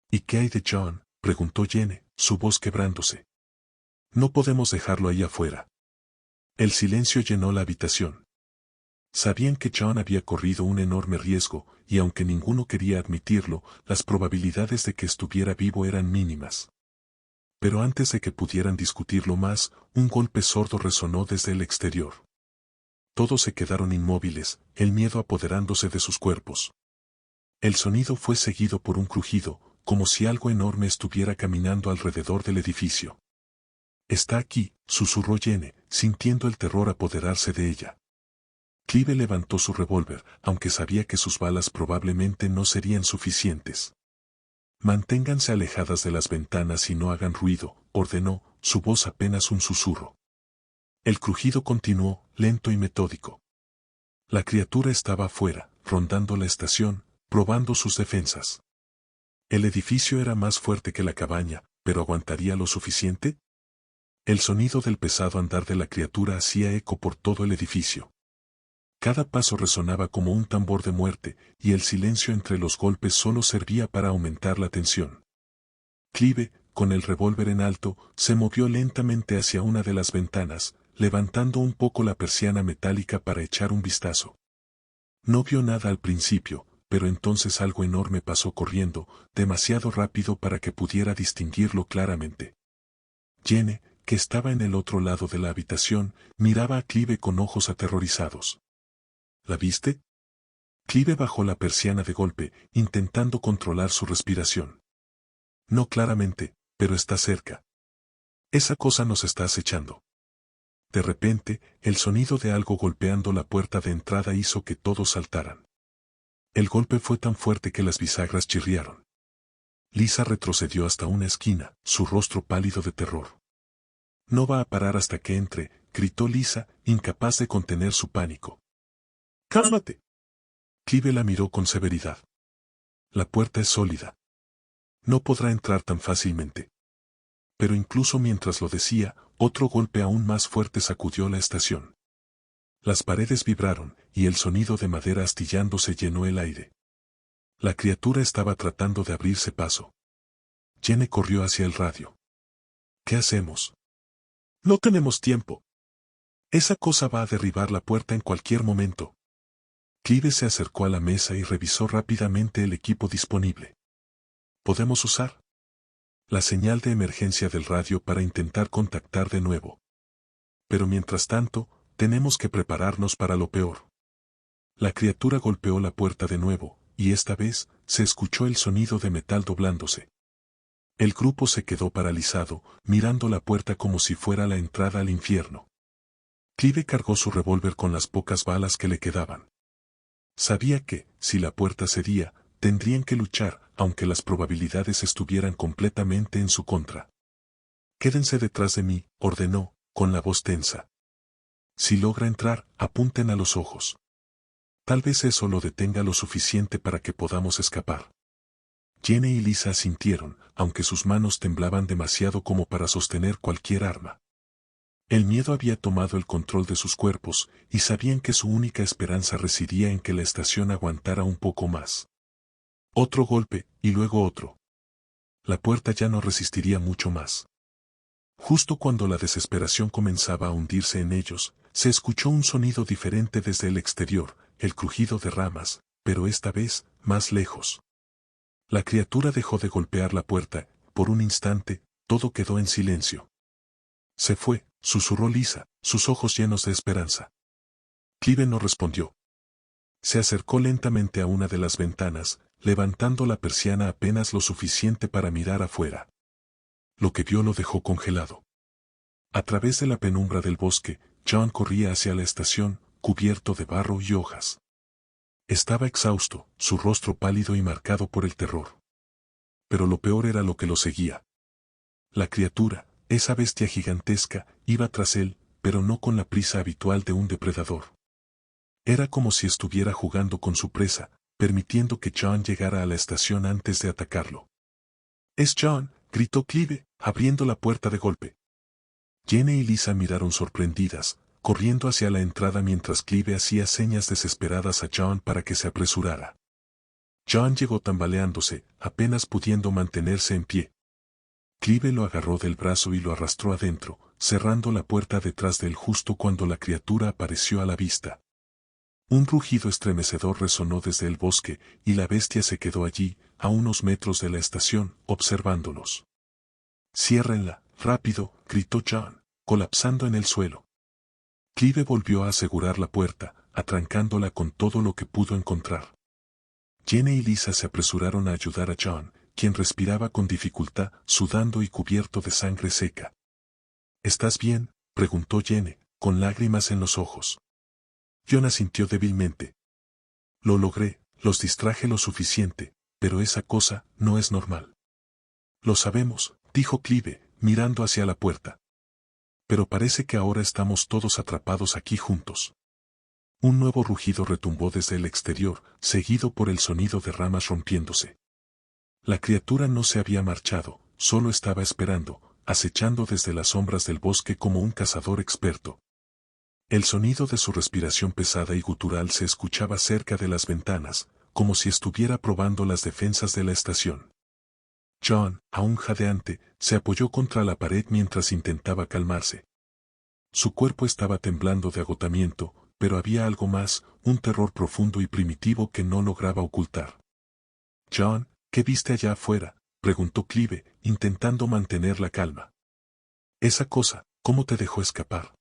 «¿Y qué hay de John?», preguntó Jenny, su voz quebrándose. «No podemos dejarlo ahí afuera». El silencio llenó la habitación. Sabían que John había corrido un enorme riesgo, y aunque ninguno quería admitirlo, las probabilidades de que estuviera vivo eran mínimas. Pero antes de que pudieran discutirlo más, un golpe sordo resonó desde el exterior. Todos se quedaron inmóviles, el miedo apoderándose de sus cuerpos. El sonido fue seguido por un crujido, como si algo enorme estuviera caminando alrededor del edificio. «Está aquí», susurró Jenny, sintiendo el terror apoderarse de ella. Clive levantó su revólver, aunque sabía que sus balas probablemente no serían suficientes. Manténganse alejadas de las ventanas y no hagan ruido, ordenó, su voz apenas un susurro. El crujido continuó, lento y metódico. La criatura estaba afuera, rondando la estación, probando sus defensas. El edificio era más fuerte que la cabaña, pero ¿aguantaría lo suficiente? El sonido del pesado andar de la criatura hacía eco por todo el edificio. Cada paso resonaba como un tambor de muerte, y el silencio entre los golpes solo servía para aumentar la tensión. Clive, con el revólver en alto, se movió lentamente hacia una de las ventanas, levantando un poco la persiana metálica para echar un vistazo. No vio nada al principio, pero entonces algo enorme pasó corriendo, demasiado rápido para que pudiera distinguirlo claramente. Jenny, que estaba en el otro lado de la habitación, miraba a Clive con ojos aterrorizados. ¿La viste? Clive bajó la persiana de golpe, intentando controlar su respiración. No claramente, pero está cerca. Esa cosa nos está acechando. De repente, el sonido de algo golpeando la puerta de entrada hizo que todos saltaran. El golpe fue tan fuerte que las bisagras chirriaron. Lisa retrocedió hasta una esquina, su rostro pálido de terror. No va a parar hasta que entre, gritó Lisa, incapaz de contener su pánico. ¡Cálmate! Clive la miró con severidad. La puerta es sólida. No podrá entrar tan fácilmente. Pero incluso mientras lo decía, otro golpe aún más fuerte sacudió la estación. Las paredes vibraron, y el sonido de madera astillándose llenó el aire. La criatura estaba tratando de abrirse paso. Jenny corrió hacia el radio. ¿Qué hacemos? No tenemos tiempo. Esa cosa va a derribar la puerta en cualquier momento. Clive se acercó a la mesa y revisó rápidamente el equipo disponible. ¿Podemos usar la señal de emergencia del radio para intentar contactar de nuevo? Pero mientras tanto, tenemos que prepararnos para lo peor. La criatura golpeó la puerta de nuevo, y esta vez, se escuchó el sonido de metal doblándose. El grupo se quedó paralizado, mirando la puerta como si fuera la entrada al infierno. Clive cargó su revólver con las pocas balas que le quedaban. Sabía que, si la puerta cedía, tendrían que luchar, aunque las probabilidades estuvieran completamente en su contra. Quédense detrás de mí, ordenó, con la voz tensa. Si logra entrar, apunten a los ojos. Tal vez eso lo detenga lo suficiente para que podamos escapar. Jenny y Lisa asintieron, aunque sus manos temblaban demasiado como para sostener cualquier arma. El miedo había tomado el control de sus cuerpos, y sabían que su única esperanza residía en que la estación aguantara un poco más. Otro golpe, y luego otro. La puerta ya no resistiría mucho más. Justo cuando la desesperación comenzaba a hundirse en ellos, se escuchó un sonido diferente desde el exterior, el crujido de ramas, pero esta vez, más lejos. La criatura dejó de golpear la puerta, por un instante, todo quedó en silencio. Se fue, susurró Lisa, sus ojos llenos de esperanza. Clive no respondió. Se acercó lentamente a una de las ventanas, levantando la persiana apenas lo suficiente para mirar afuera. Lo que vio lo dejó congelado. A través de la penumbra del bosque, John corría hacia la estación, cubierto de barro y hojas. Estaba exhausto, su rostro pálido y marcado por el terror. Pero lo peor era lo que lo seguía. La criatura, esa bestia gigantesca, iba tras él, pero no con la prisa habitual de un depredador. Era como si estuviera jugando con su presa, permitiendo que John llegara a la estación antes de atacarlo. «¡Es John!», gritó Clive, abriendo la puerta de golpe. Jenny y Lisa miraron sorprendidas, corriendo hacia la entrada mientras Clive hacía señas desesperadas a John para que se apresurara. John llegó tambaleándose, apenas pudiendo mantenerse en pie. Clive lo agarró del brazo y lo arrastró adentro, cerrando la puerta detrás de él justo cuando la criatura apareció a la vista. Un rugido estremecedor resonó desde el bosque, y la bestia se quedó allí, a unos metros de la estación, observándolos. «¡Ciérrenla, rápido!», gritó John, colapsando en el suelo. Clive volvió a asegurar la puerta, atrancándola con todo lo que pudo encontrar. Jenny y Lisa se apresuraron a ayudar a John, quien respiraba con dificultad, sudando y cubierto de sangre seca. «¿Estás bien?», preguntó Jenny, con lágrimas en los ojos. John asintió débilmente. «Lo logré, los distraje lo suficiente, pero esa cosa no es normal». Lo sabemos, dijo Clive, mirando hacia la puerta. Pero parece que ahora estamos todos atrapados aquí juntos. Un nuevo rugido retumbó desde el exterior, seguido por el sonido de ramas rompiéndose. La criatura no se había marchado, solo estaba esperando, acechando desde las sombras del bosque como un cazador experto. El sonido de su respiración pesada y gutural se escuchaba cerca de las ventanas, como si estuviera probando las defensas de la estación. John, aún jadeante, se apoyó contra la pared mientras intentaba calmarse. Su cuerpo estaba temblando de agotamiento, pero había algo más, un terror profundo y primitivo que no lograba ocultar. John, ¿qué viste allá afuera?, preguntó Clive, intentando mantener la calma. Esa cosa, ¿cómo te dejó escapar?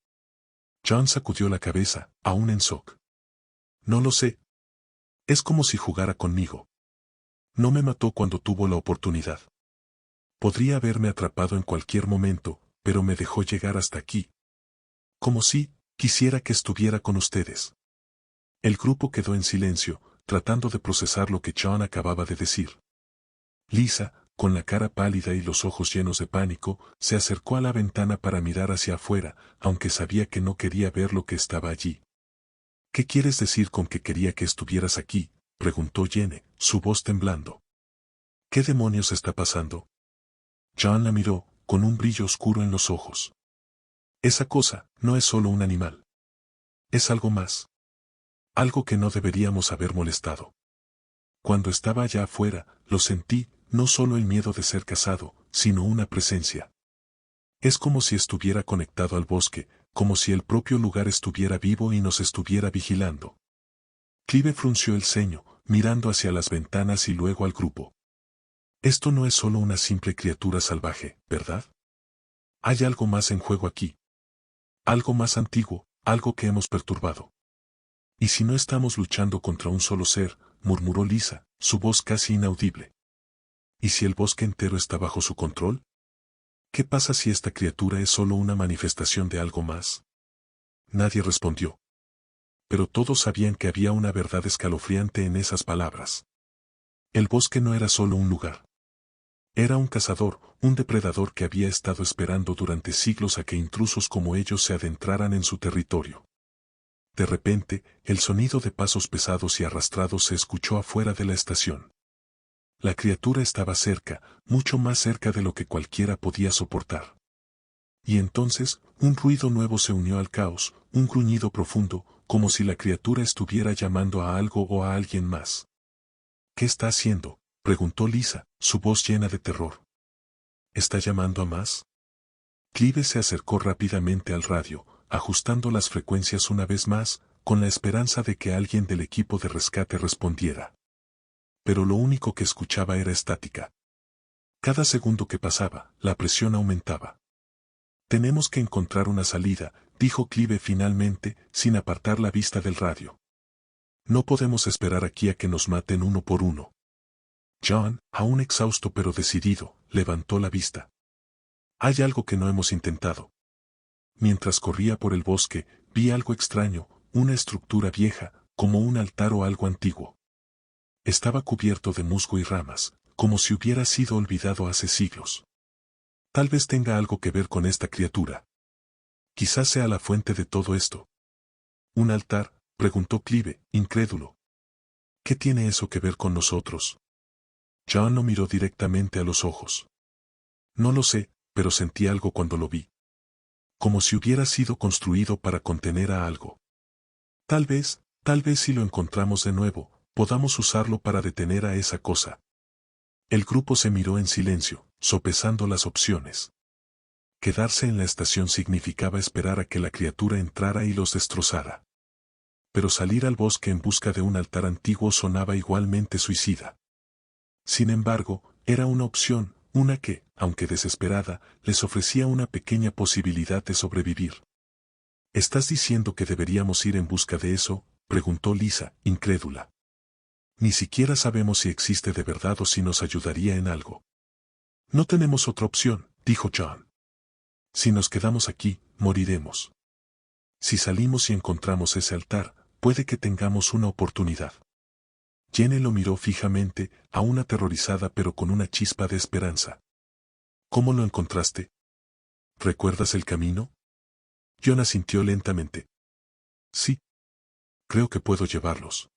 John sacudió la cabeza, aún en shock. No lo sé. Es como si jugara conmigo. No me mató cuando tuvo la oportunidad. Podría haberme atrapado en cualquier momento, pero me dejó llegar hasta aquí. Como si quisiera que estuviera con ustedes. El grupo quedó en silencio, tratando de procesar lo que John acababa de decir. Lisa, con la cara pálida y los ojos llenos de pánico, se acercó a la ventana para mirar hacia afuera, aunque sabía que no quería ver lo que estaba allí. ¿Qué quieres decir con que quería que estuvieras aquí?, preguntó Jenny, su voz temblando. ¿Qué demonios está pasando? John la miró, con un brillo oscuro en los ojos. Esa cosa no es solo un animal. Es algo más. Algo que no deberíamos haber molestado. Cuando estaba allá afuera, lo sentí, no solo el miedo de ser cazado, sino una presencia. Es como si estuviera conectado al bosque, como si el propio lugar estuviera vivo y nos estuviera vigilando. Clive frunció el ceño, mirando hacia las ventanas y luego al grupo. Esto no es solo una simple criatura salvaje, ¿verdad? Hay algo más en juego aquí. Algo más antiguo, algo que hemos perturbado. ¿Y si no estamos luchando contra un solo ser?, murmuró Lisa, su voz casi inaudible. ¿Y si el bosque entero está bajo su control? ¿Qué pasa si esta criatura es solo una manifestación de algo más? Nadie respondió. Pero todos sabían que había una verdad escalofriante en esas palabras. El bosque no era solo un lugar. Era un cazador, un depredador que había estado esperando durante siglos a que intrusos como ellos se adentraran en su territorio. De repente, el sonido de pasos pesados y arrastrados se escuchó afuera de la estación. La criatura estaba cerca, mucho más cerca de lo que cualquiera podía soportar. Y entonces, un ruido nuevo se unió al caos, un gruñido profundo, como si la criatura estuviera llamando a algo o a alguien más. ¿Qué está haciendo?, preguntó Lisa, su voz llena de terror. ¿Está llamando a más? Clive se acercó rápidamente al radio, ajustando las frecuencias una vez más, con la esperanza de que alguien del equipo de rescate respondiera. Pero lo único que escuchaba era estática. Cada segundo que pasaba, la presión aumentaba. Tenemos que encontrar una salida, dijo Clive finalmente, sin apartar la vista del radio. No podemos esperar aquí a que nos maten uno por uno. John, aún exhausto pero decidido, levantó la vista. Hay algo que no hemos intentado. Mientras corría por el bosque, vi algo extraño, una estructura vieja, como un altar o algo antiguo. Estaba cubierto de musgo y ramas, como si hubiera sido olvidado hace siglos. Tal vez tenga algo que ver con esta criatura. Quizás sea la fuente de todo esto. ¿Un altar?, preguntó Clive, incrédulo. ¿Qué tiene eso que ver con nosotros? John lo miró directamente a los ojos. No lo sé, pero sentí algo cuando lo vi. Como si hubiera sido construido para contener a algo. Tal vez si lo encontramos de nuevo, podamos usarlo para detener a esa cosa. El grupo se miró en silencio, sopesando las opciones. Quedarse en la estación significaba esperar a que la criatura entrara y los destrozara. Pero salir al bosque en busca de un altar antiguo sonaba igualmente suicida. Sin embargo, era una opción, una que, aunque desesperada, les ofrecía una pequeña posibilidad de sobrevivir. ¿Estás diciendo que deberíamos ir en busca de eso?, preguntó Lisa, incrédula. Ni siquiera sabemos si existe de verdad o si nos ayudaría en algo. No tenemos otra opción, dijo John. Si nos quedamos aquí, moriremos. Si salimos y encontramos ese altar, puede que tengamos una oportunidad. Jenny lo miró fijamente, aún aterrorizada pero con una chispa de esperanza. ¿Cómo lo encontraste? ¿Recuerdas el camino? John asintió lentamente. Sí. Creo que puedo llevarlos.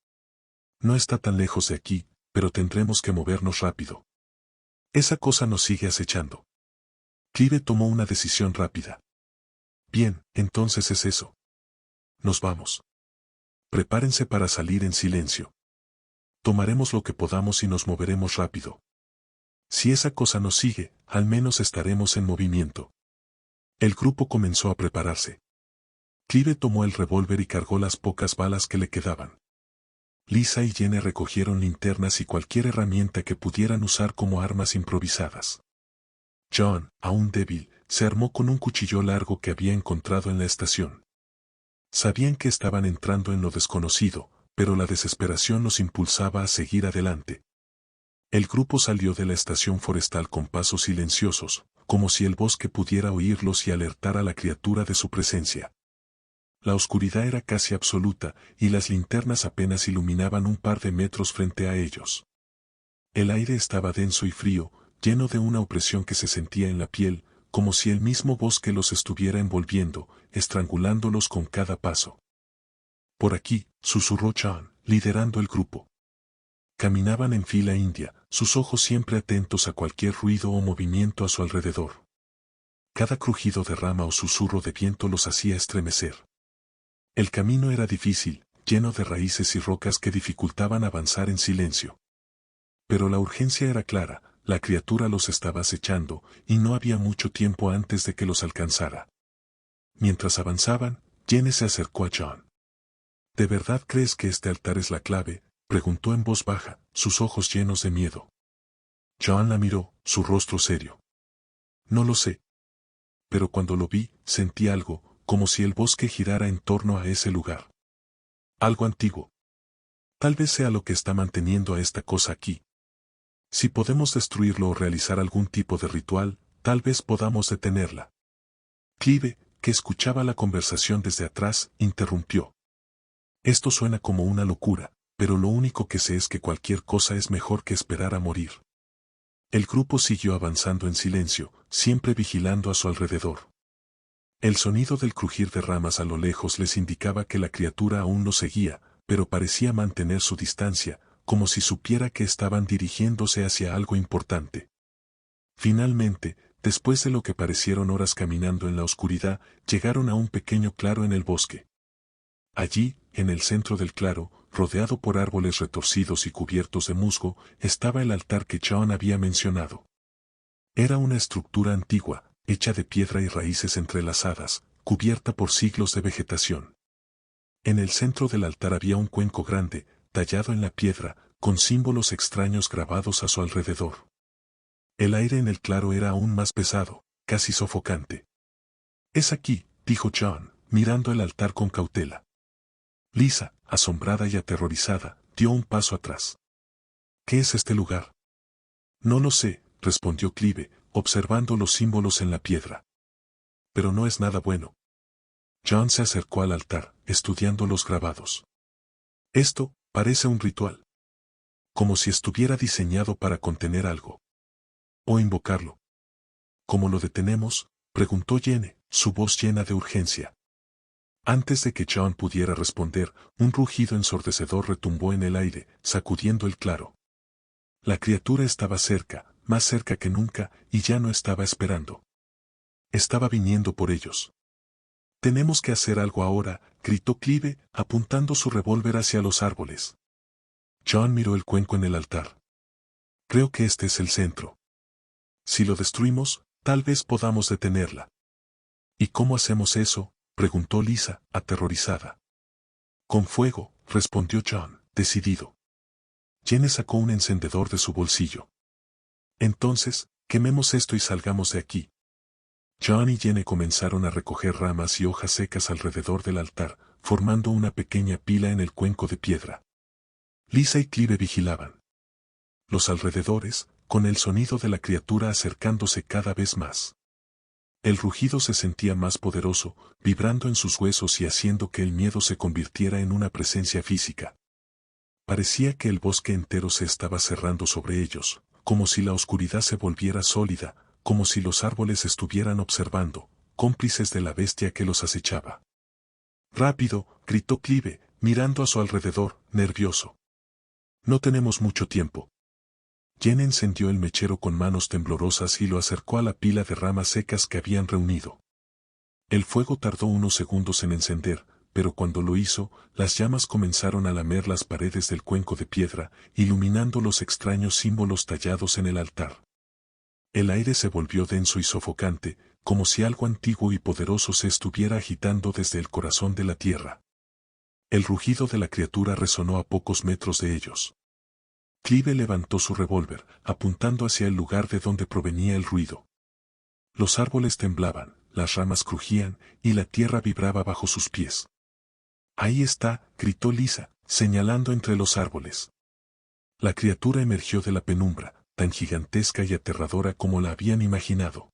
No está tan lejos de aquí, pero tendremos que movernos rápido. Esa cosa nos sigue acechando. Clive tomó una decisión rápida. Bien, entonces es eso. Nos vamos. Prepárense para salir en silencio. Tomaremos lo que podamos y nos moveremos rápido. Si esa cosa nos sigue, al menos estaremos en movimiento. El grupo comenzó a prepararse. Clive tomó el revólver y cargó las pocas balas que le quedaban. Lisa y Jenny recogieron linternas y cualquier herramienta que pudieran usar como armas improvisadas. John, aún débil, se armó con un cuchillo largo que había encontrado en la estación. Sabían que estaban entrando en lo desconocido, pero la desesperación los impulsaba a seguir adelante. El grupo salió de la estación forestal con pasos silenciosos, como si el bosque pudiera oírlos y alertar a la criatura de su presencia. La oscuridad era casi absoluta, y las linternas apenas iluminaban un par de metros frente a ellos. El aire estaba denso y frío, lleno de una opresión que se sentía en la piel, como si el mismo bosque los estuviera envolviendo, estrangulándolos con cada paso. Por aquí, susurró John, liderando el grupo. Caminaban en fila india, sus ojos siempre atentos a cualquier ruido o movimiento a su alrededor. Cada crujido de rama o susurro de viento los hacía estremecer. El camino era difícil, lleno de raíces y rocas que dificultaban avanzar en silencio. Pero la urgencia era clara, la criatura los estaba acechando, y no había mucho tiempo antes de que los alcanzara. Mientras avanzaban, Jenny se acercó a John. ¿De verdad crees que este altar es la clave?, preguntó en voz baja, sus ojos llenos de miedo. John la miró, su rostro serio. No lo sé. Pero cuando lo vi, sentí algo, como si el bosque girara en torno a ese lugar. Algo antiguo. Tal vez sea lo que está manteniendo a esta cosa aquí. Si podemos destruirlo o realizar algún tipo de ritual, tal vez podamos detenerla. Clive, que escuchaba la conversación desde atrás, interrumpió. Esto suena como una locura, pero lo único que sé es que cualquier cosa es mejor que esperar a morir. El grupo siguió avanzando en silencio, siempre vigilando a su alrededor. El sonido del crujir de ramas a lo lejos les indicaba que la criatura aún no seguía, pero parecía mantener su distancia, como si supiera que estaban dirigiéndose hacia algo importante. Finalmente, después de lo que parecieron horas caminando en la oscuridad, llegaron a un pequeño claro en el bosque. Allí, en el centro del claro, rodeado por árboles retorcidos y cubiertos de musgo, estaba el altar que John había mencionado. Era una estructura antigua, hecha de piedra y raíces entrelazadas, cubierta por siglos de vegetación. En el centro del altar había un cuenco grande, tallado en la piedra, con símbolos extraños grabados a su alrededor. El aire en el claro era aún más pesado, casi sofocante. «Es aquí», dijo John, mirando el altar con cautela. Lisa, asombrada y aterrorizada, dio un paso atrás. «¿Qué es este lugar?» «No lo sé», respondió Clive, observando los símbolos en la piedra. «Pero no es nada bueno». John se acercó al altar, estudiando los grabados. «Esto parece un ritual. Como si estuviera diseñado para contener algo. O invocarlo». «¿Cómo lo detenemos?», preguntó Jenny, su voz llena de urgencia. Antes de que John pudiera responder, un rugido ensordecedor retumbó en el aire, sacudiendo el claro. La criatura estaba cerca, más cerca que nunca, y ya no estaba esperando. Estaba viniendo por ellos. «Tenemos que hacer algo ahora», gritó Clive, apuntando su revólver hacia los árboles. John miró el cuenco en el altar. «Creo que este es el centro. Si lo destruimos, tal vez podamos detenerla». «¿Y cómo hacemos eso?», preguntó Lisa, aterrorizada. «Con fuego», respondió John, decidido. Jenny sacó un encendedor de su bolsillo. «Entonces, quememos esto y salgamos de aquí». John y Jenny comenzaron a recoger ramas y hojas secas alrededor del altar, formando una pequeña pila en el cuenco de piedra. Lisa y Clive vigilaban los alrededores, con el sonido de la criatura acercándose cada vez más. El rugido se sentía más poderoso, vibrando en sus huesos y haciendo que el miedo se convirtiera en una presencia física. Parecía que el bosque entero se estaba cerrando sobre ellos, como si la oscuridad se volviera sólida, como si los árboles estuvieran observando, cómplices de la bestia que los acechaba. «Rápido», gritó Clive, mirando a su alrededor, nervioso. «No tenemos mucho tiempo». Jen encendió el mechero con manos temblorosas y lo acercó a la pila de ramas secas que habían reunido. El fuego tardó unos segundos en encender, pero cuando lo hizo, las llamas comenzaron a lamer las paredes del cuenco de piedra, iluminando los extraños símbolos tallados en el altar. El aire se volvió denso y sofocante, como si algo antiguo y poderoso se estuviera agitando desde el corazón de la tierra. El rugido de la criatura resonó a pocos metros de ellos. Clive levantó su revólver, apuntando hacia el lugar de donde provenía el ruido. Los árboles temblaban, las ramas crujían, y la tierra vibraba bajo sus pies. «Ahí está», gritó Lisa, señalando entre los árboles. La criatura emergió de la penumbra, tan gigantesca y aterradora como la habían imaginado.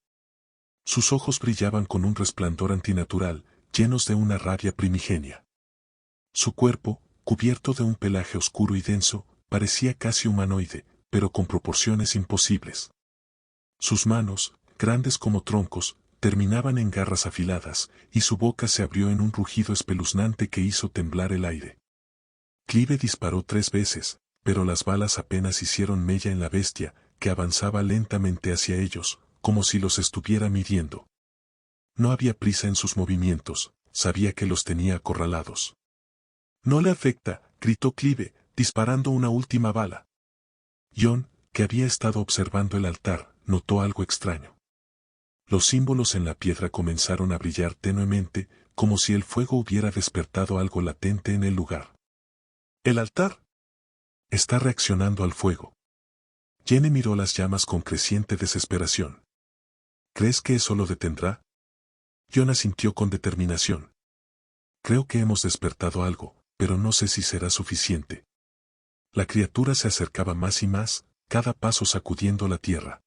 Sus ojos brillaban con un resplandor antinatural, llenos de una rabia primigenia. Su cuerpo, cubierto de un pelaje oscuro y denso, parecía casi humanoide, pero con proporciones imposibles. Sus manos, grandes como troncos, terminaban en garras afiladas, y su boca se abrió en un rugido espeluznante que hizo temblar el aire. Clive disparó 3 veces, pero las balas apenas hicieron mella en la bestia, que avanzaba lentamente hacia ellos, como si los estuviera midiendo. No había prisa en sus movimientos, sabía que los tenía acorralados. «No le afecta», gritó Clive, disparando una última bala. Jon, que había estado observando el altar, notó algo extraño. Los símbolos en la piedra comenzaron a brillar tenuemente, como si el fuego hubiera despertado algo latente en el lugar. «¿El altar? Está reaccionando al fuego». Jenny miró las llamas con creciente desesperación. «¿Crees que eso lo detendrá?» Jon asintió con determinación. «Creo que hemos despertado algo, pero no sé si será suficiente». La criatura se acercaba más y más, cada paso sacudiendo la tierra.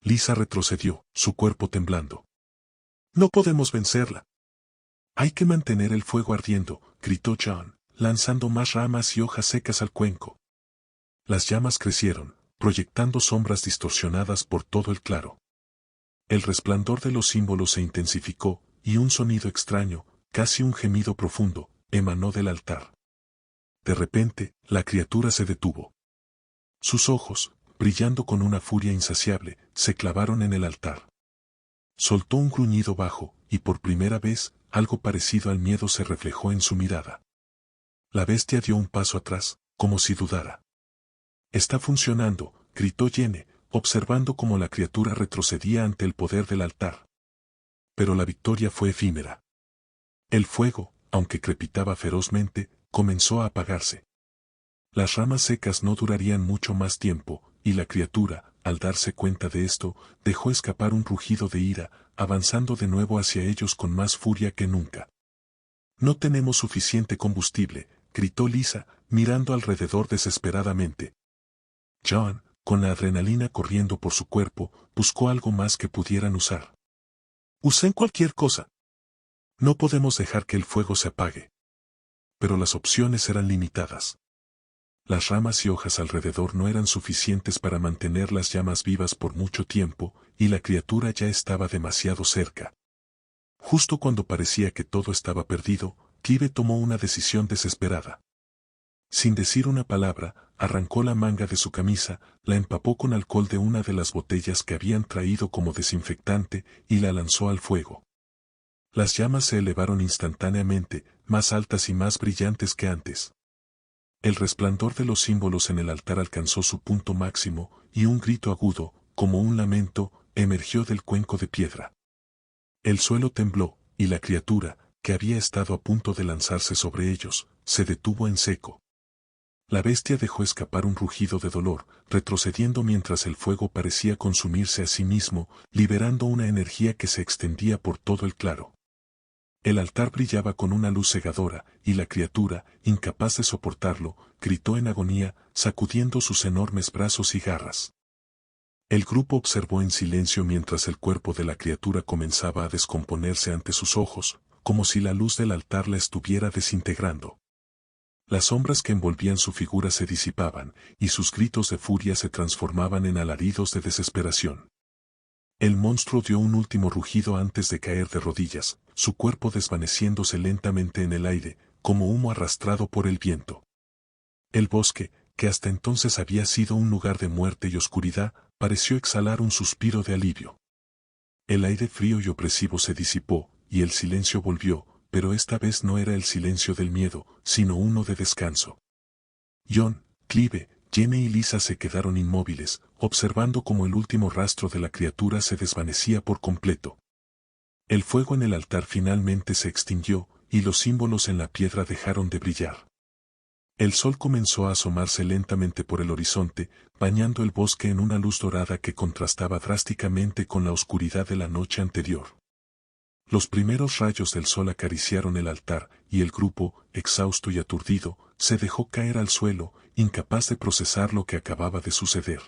Lisa retrocedió, su cuerpo temblando. «No podemos vencerla». «Hay que mantener el fuego ardiendo», gritó Jon, lanzando más ramas y hojas secas al cuenco. Las llamas crecieron, proyectando sombras distorsionadas por todo el claro. El resplandor de los símbolos se intensificó, y un sonido extraño, casi un gemido profundo, emanó del altar. De repente, la criatura se detuvo. Sus ojos, brillando con una furia insaciable, se clavaron en el altar. Soltó un gruñido bajo, y por primera vez, algo parecido al miedo se reflejó en su mirada. La bestia dio un paso atrás, como si dudara. «Está funcionando», gritó Jenny, observando cómo la criatura retrocedía ante el poder del altar. Pero la victoria fue efímera. El fuego, aunque crepitaba ferozmente, comenzó a apagarse. Las ramas secas no durarían mucho más tiempo, y la criatura, al darse cuenta de esto, dejó escapar un rugido de ira, avanzando de nuevo hacia ellos con más furia que nunca. «No tenemos suficiente combustible», gritó Lisa, mirando alrededor desesperadamente. Jon, con la adrenalina corriendo por su cuerpo, buscó algo más que pudieran usar. «Usen cualquier cosa. No podemos dejar que el fuego se apague». Pero las opciones eran limitadas. Las ramas y hojas alrededor no eran suficientes para mantener las llamas vivas por mucho tiempo, y la criatura ya estaba demasiado cerca. Justo cuando parecía que todo estaba perdido, Clive tomó una decisión desesperada. Sin decir una palabra, arrancó la manga de su camisa, la empapó con alcohol de una de las botellas que habían traído como desinfectante, y la lanzó al fuego. Las llamas se elevaron instantáneamente, más altas y más brillantes que antes. El resplandor de los símbolos en el altar alcanzó su punto máximo, y un grito agudo, como un lamento, emergió del cuenco de piedra. El suelo tembló, y la criatura, que había estado a punto de lanzarse sobre ellos, se detuvo en seco. La bestia dejó escapar un rugido de dolor, retrocediendo mientras el fuego parecía consumirse a sí mismo, liberando una energía que se extendía por todo el claro. El altar brillaba con una luz cegadora, y la criatura, incapaz de soportarlo, gritó en agonía, sacudiendo sus enormes brazos y garras. El grupo observó en silencio mientras el cuerpo de la criatura comenzaba a descomponerse ante sus ojos, como si la luz del altar la estuviera desintegrando. Las sombras que envolvían su figura se disipaban, y sus gritos de furia se transformaban en alaridos de desesperación. El monstruo dio un último rugido antes de caer de rodillas, su cuerpo desvaneciéndose lentamente en el aire, como humo arrastrado por el viento. El bosque, que hasta entonces había sido un lugar de muerte y oscuridad, pareció exhalar un suspiro de alivio. El aire frío y opresivo se disipó, y el silencio volvió, pero esta vez no era el silencio del miedo, sino uno de descanso. John, Clive, Jenny y Lisa se quedaron inmóviles, observando cómo el último rastro de la criatura se desvanecía por completo. El fuego en el altar finalmente se extinguió, y los símbolos en la piedra dejaron de brillar. El sol comenzó a asomarse lentamente por el horizonte, bañando el bosque en una luz dorada que contrastaba drásticamente con la oscuridad de la noche anterior. Los primeros rayos del sol acariciaron el altar, y el grupo, exhausto y aturdido, se dejó caer al suelo, incapaz de procesar lo que acababa de suceder.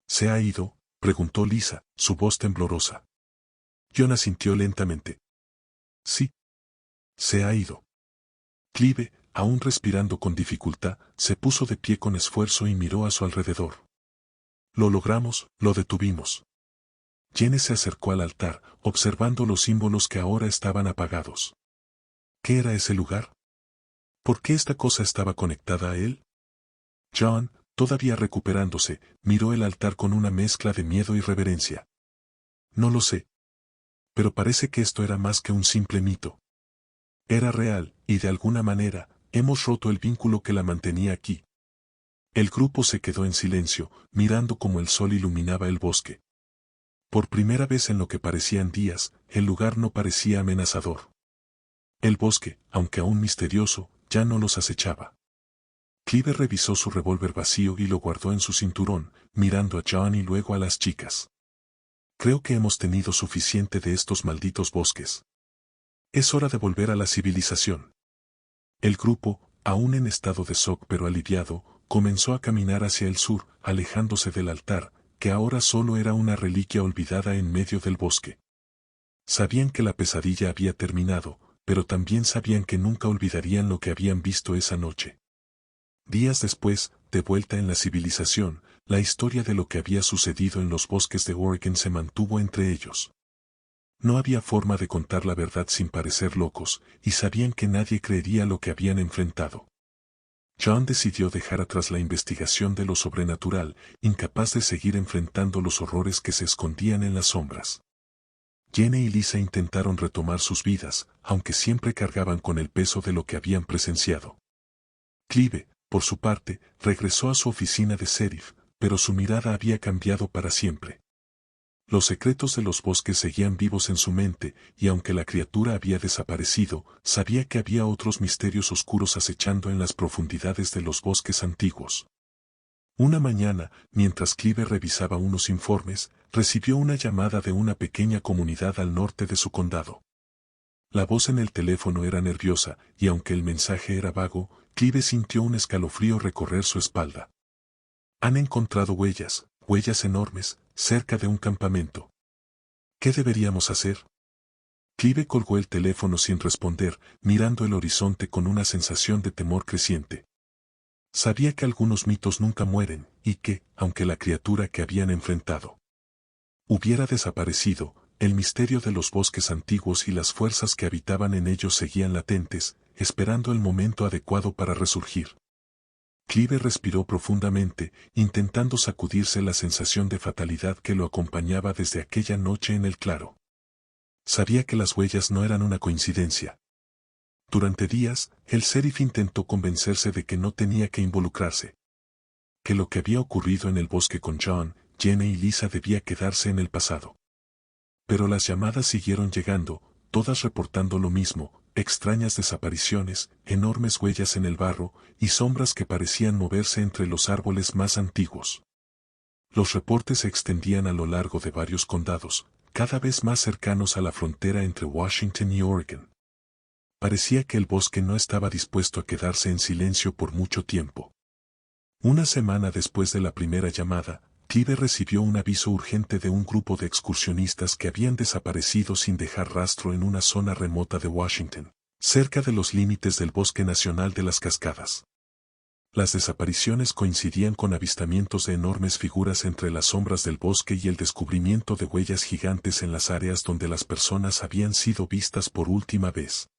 ¿Se ha ido?, preguntó Lisa, su voz temblorosa. John asintió lentamente. Sí. Se ha ido. Clive, aún respirando con dificultad, se puso de pie con esfuerzo y miró a su alrededor. Lo logramos, lo detuvimos. Jenny se acercó al altar, observando los símbolos que ahora estaban apagados. ¿Qué era ese lugar? ¿Por qué esta cosa estaba conectada a él? John, todavía recuperándose, miró el altar con una mezcla de miedo y reverencia. No lo sé. Pero parece que esto era más que un simple mito. Era real, y de alguna manera, hemos roto el vínculo que la mantenía aquí. El grupo se quedó en silencio, mirando cómo el sol iluminaba el bosque. Por primera vez en lo que parecían días, el lugar no parecía amenazador. El bosque, aunque aún misterioso, ya no los acechaba. Clive revisó su revólver vacío y lo guardó en su cinturón, mirando a John y luego a las chicas. Creo que hemos tenido suficiente de estos malditos bosques. Es hora de volver a la civilización. El grupo, aún en estado de shock pero aliviado, comenzó a caminar hacia el sur, alejándose del altar, que ahora solo era una reliquia olvidada en medio del bosque. Sabían que la pesadilla había terminado, pero también sabían que nunca olvidarían lo que habían visto esa noche. Días después, de vuelta en la civilización, la historia de lo que había sucedido en los bosques de Oregon se mantuvo entre ellos. No había forma de contar la verdad sin parecer locos, y sabían que nadie creería lo que habían enfrentado. John decidió dejar atrás la investigación de lo sobrenatural, incapaz de seguir enfrentando los horrores que se escondían en las sombras. Jenny y Lisa intentaron retomar sus vidas, aunque siempre cargaban con el peso de lo que habían presenciado. Clive, por su parte, regresó a su oficina de sheriff, pero su mirada había cambiado para siempre. Los secretos de los bosques seguían vivos en su mente, y aunque la criatura había desaparecido, sabía que había otros misterios oscuros acechando en las profundidades de los bosques antiguos. Una mañana, mientras Clive revisaba unos informes, recibió una llamada de una pequeña comunidad al norte de su condado. La voz en el teléfono era nerviosa, y aunque el mensaje era vago, Clive sintió un escalofrío recorrer su espalda. Han encontrado huellas enormes, cerca de un campamento. ¿Qué deberíamos hacer? Clive colgó el teléfono sin responder, mirando el horizonte con una sensación de temor creciente. Sabía que algunos mitos nunca mueren, y que, aunque la criatura que habían enfrentado hubiera desaparecido, el misterio de los bosques antiguos y las fuerzas que habitaban en ellos seguían latentes, esperando el momento adecuado para resurgir. Clive respiró profundamente, intentando sacudirse la sensación de fatalidad que lo acompañaba desde aquella noche en el claro. Sabía que las huellas no eran una coincidencia. Durante días, el sheriff intentó convencerse de que no tenía que involucrarse. Que lo que había ocurrido en el bosque con John, Jenny y Lisa debía quedarse en el pasado. Pero las llamadas siguieron llegando, todas reportando lo mismo: extrañas desapariciones, enormes huellas en el barro, y sombras que parecían moverse entre los árboles más antiguos. Los reportes se extendían a lo largo de varios condados, cada vez más cercanos a la frontera entre Washington y Oregon. Parecía que el bosque no estaba dispuesto a quedarse en silencio por mucho tiempo. Una semana después de la primera llamada, Clive recibió un aviso urgente de un grupo de excursionistas que habían desaparecido sin dejar rastro en una zona remota de Washington, cerca de los límites del Bosque Nacional de las Cascadas. Las desapariciones coincidían con avistamientos de enormes figuras entre las sombras del bosque y el descubrimiento de huellas gigantes en las áreas donde las personas habían sido vistas por última vez.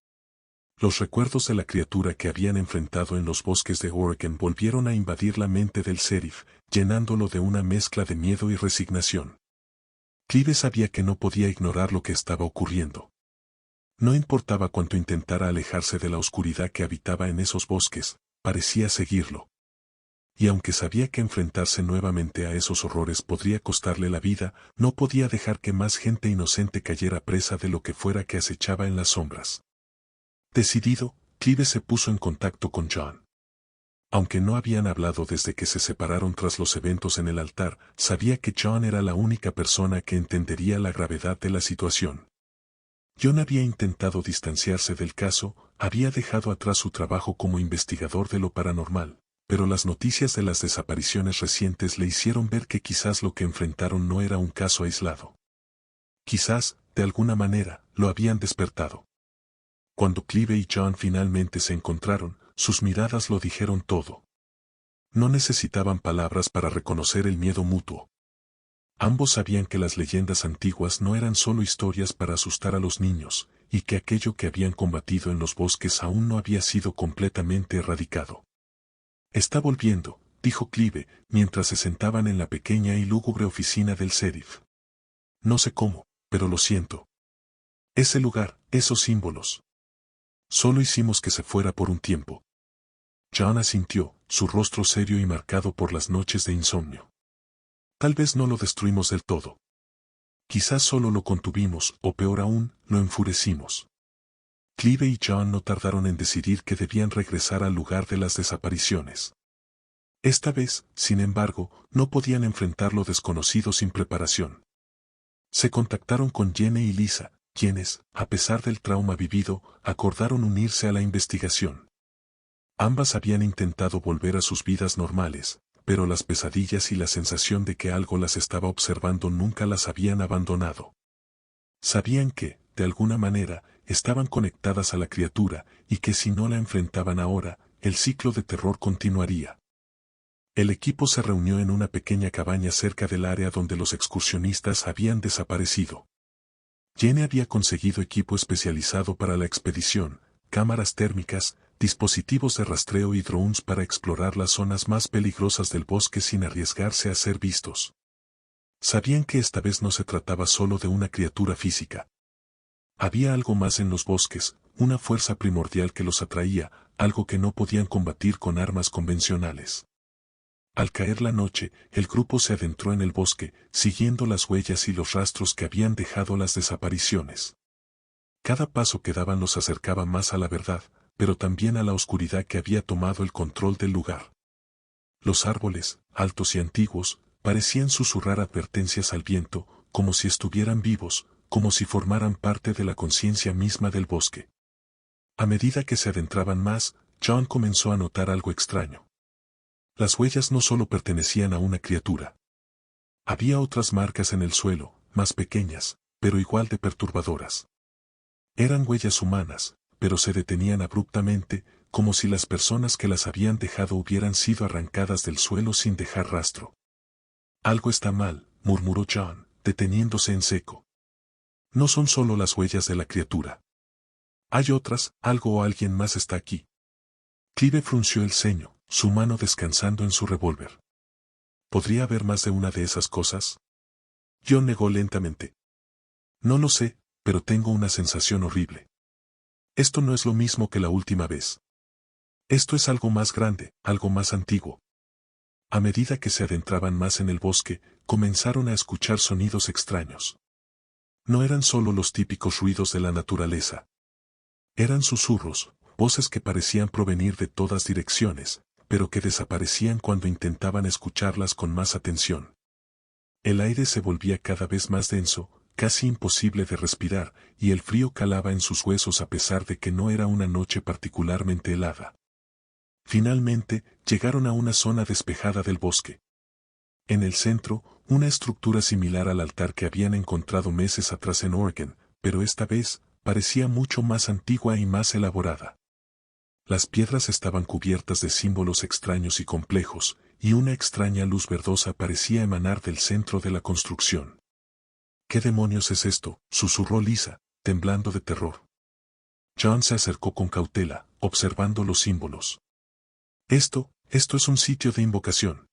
Los recuerdos de la criatura que habían enfrentado en los bosques de Oregon volvieron a invadir la mente del sheriff, llenándolo de una mezcla de miedo y resignación. Clive sabía que no podía ignorar lo que estaba ocurriendo. No importaba cuánto intentara alejarse de la oscuridad que habitaba en esos bosques, parecía seguirlo. Y aunque sabía que enfrentarse nuevamente a esos horrores podría costarle la vida, no podía dejar que más gente inocente cayera presa de lo que fuera que acechaba en las sombras. Decidido, Clive se puso en contacto con John. Aunque no habían hablado desde que se separaron tras los eventos en el altar, sabía que John era la única persona que entendería la gravedad de la situación. John había intentado distanciarse del caso, había dejado atrás su trabajo como investigador de lo paranormal, pero las noticias de las desapariciones recientes le hicieron ver que quizás lo que enfrentaron no era un caso aislado. Quizás, de alguna manera, lo habían despertado. Cuando Clive y John finalmente se encontraron, sus miradas lo dijeron todo. No necesitaban palabras para reconocer el miedo mutuo. Ambos sabían que las leyendas antiguas no eran solo historias para asustar a los niños, y que aquello que habían combatido en los bosques aún no había sido completamente erradicado. Está volviendo, dijo Clive, mientras se sentaban en la pequeña y lúgubre oficina del sheriff. No sé cómo, pero lo siento. Ese lugar, esos símbolos. Solo hicimos que se fuera por un tiempo. John asintió, su rostro serio y marcado por las noches de insomnio. Tal vez no lo destruimos del todo. Quizás solo lo contuvimos, o peor aún, lo enfurecimos. Clive y John no tardaron en decidir que debían regresar al lugar de las desapariciones. Esta vez, sin embargo, no podían enfrentar lo desconocido sin preparación. Se contactaron con Jenny y Lisa, quienes, a pesar del trauma vivido, acordaron unirse a la investigación. Ambas habían intentado volver a sus vidas normales, pero las pesadillas y la sensación de que algo las estaba observando nunca las habían abandonado. Sabían que, de alguna manera, estaban conectadas a la criatura, y que si no la enfrentaban ahora, el ciclo de terror continuaría. El equipo se reunió en una pequeña cabaña cerca del área donde los excursionistas habían desaparecido. Jenny había conseguido equipo especializado para la expedición, cámaras térmicas, dispositivos de rastreo y drones para explorar las zonas más peligrosas del bosque sin arriesgarse a ser vistos. Sabían que esta vez no se trataba solo de una criatura física. Había algo más en los bosques, una fuerza primordial que los atraía, algo que no podían combatir con armas convencionales. Al caer la noche, el grupo se adentró en el bosque, siguiendo las huellas y los rastros que habían dejado las desapariciones. Cada paso que daban los acercaba más a la verdad, pero también a la oscuridad que había tomado el control del lugar. Los árboles, altos y antiguos, parecían susurrar advertencias al viento, como si estuvieran vivos, como si formaran parte de la conciencia misma del bosque. A medida que se adentraban más, John comenzó a notar algo extraño. Las huellas no solo pertenecían a una criatura. Había otras marcas en el suelo, más pequeñas, pero igual de perturbadoras. Eran huellas humanas, pero se detenían abruptamente, como si las personas que las habían dejado hubieran sido arrancadas del suelo sin dejar rastro. Algo está mal, murmuró John, deteniéndose en seco. No son solo las huellas de la criatura. Hay otras, algo o alguien más está aquí. Clive frunció el ceño, su mano descansando en su revólver. ¿Podría haber más de una de esas cosas? John negó lentamente. No lo sé, pero tengo una sensación horrible. Esto no es lo mismo que la última vez. Esto es algo más grande, algo más antiguo. A medida que se adentraban más en el bosque, comenzaron a escuchar sonidos extraños. No eran solo los típicos ruidos de la naturaleza. Eran susurros, voces que parecían provenir de todas direcciones, pero que desaparecían cuando intentaban escucharlas con más atención. El aire se volvía cada vez más denso, casi imposible de respirar, y el frío calaba en sus huesos a pesar de que no era una noche particularmente helada. Finalmente, llegaron a una zona despejada del bosque. En el centro, una estructura similar al altar que habían encontrado meses atrás en Oregon, pero esta vez, parecía mucho más antigua y más elaborada. Las piedras estaban cubiertas de símbolos extraños y complejos, y una extraña luz verdosa parecía emanar del centro de la construcción. ¿Qué demonios es esto?, susurró Lisa, temblando de terror. John se acercó con cautela, observando los símbolos. Esto es un sitio de invocación.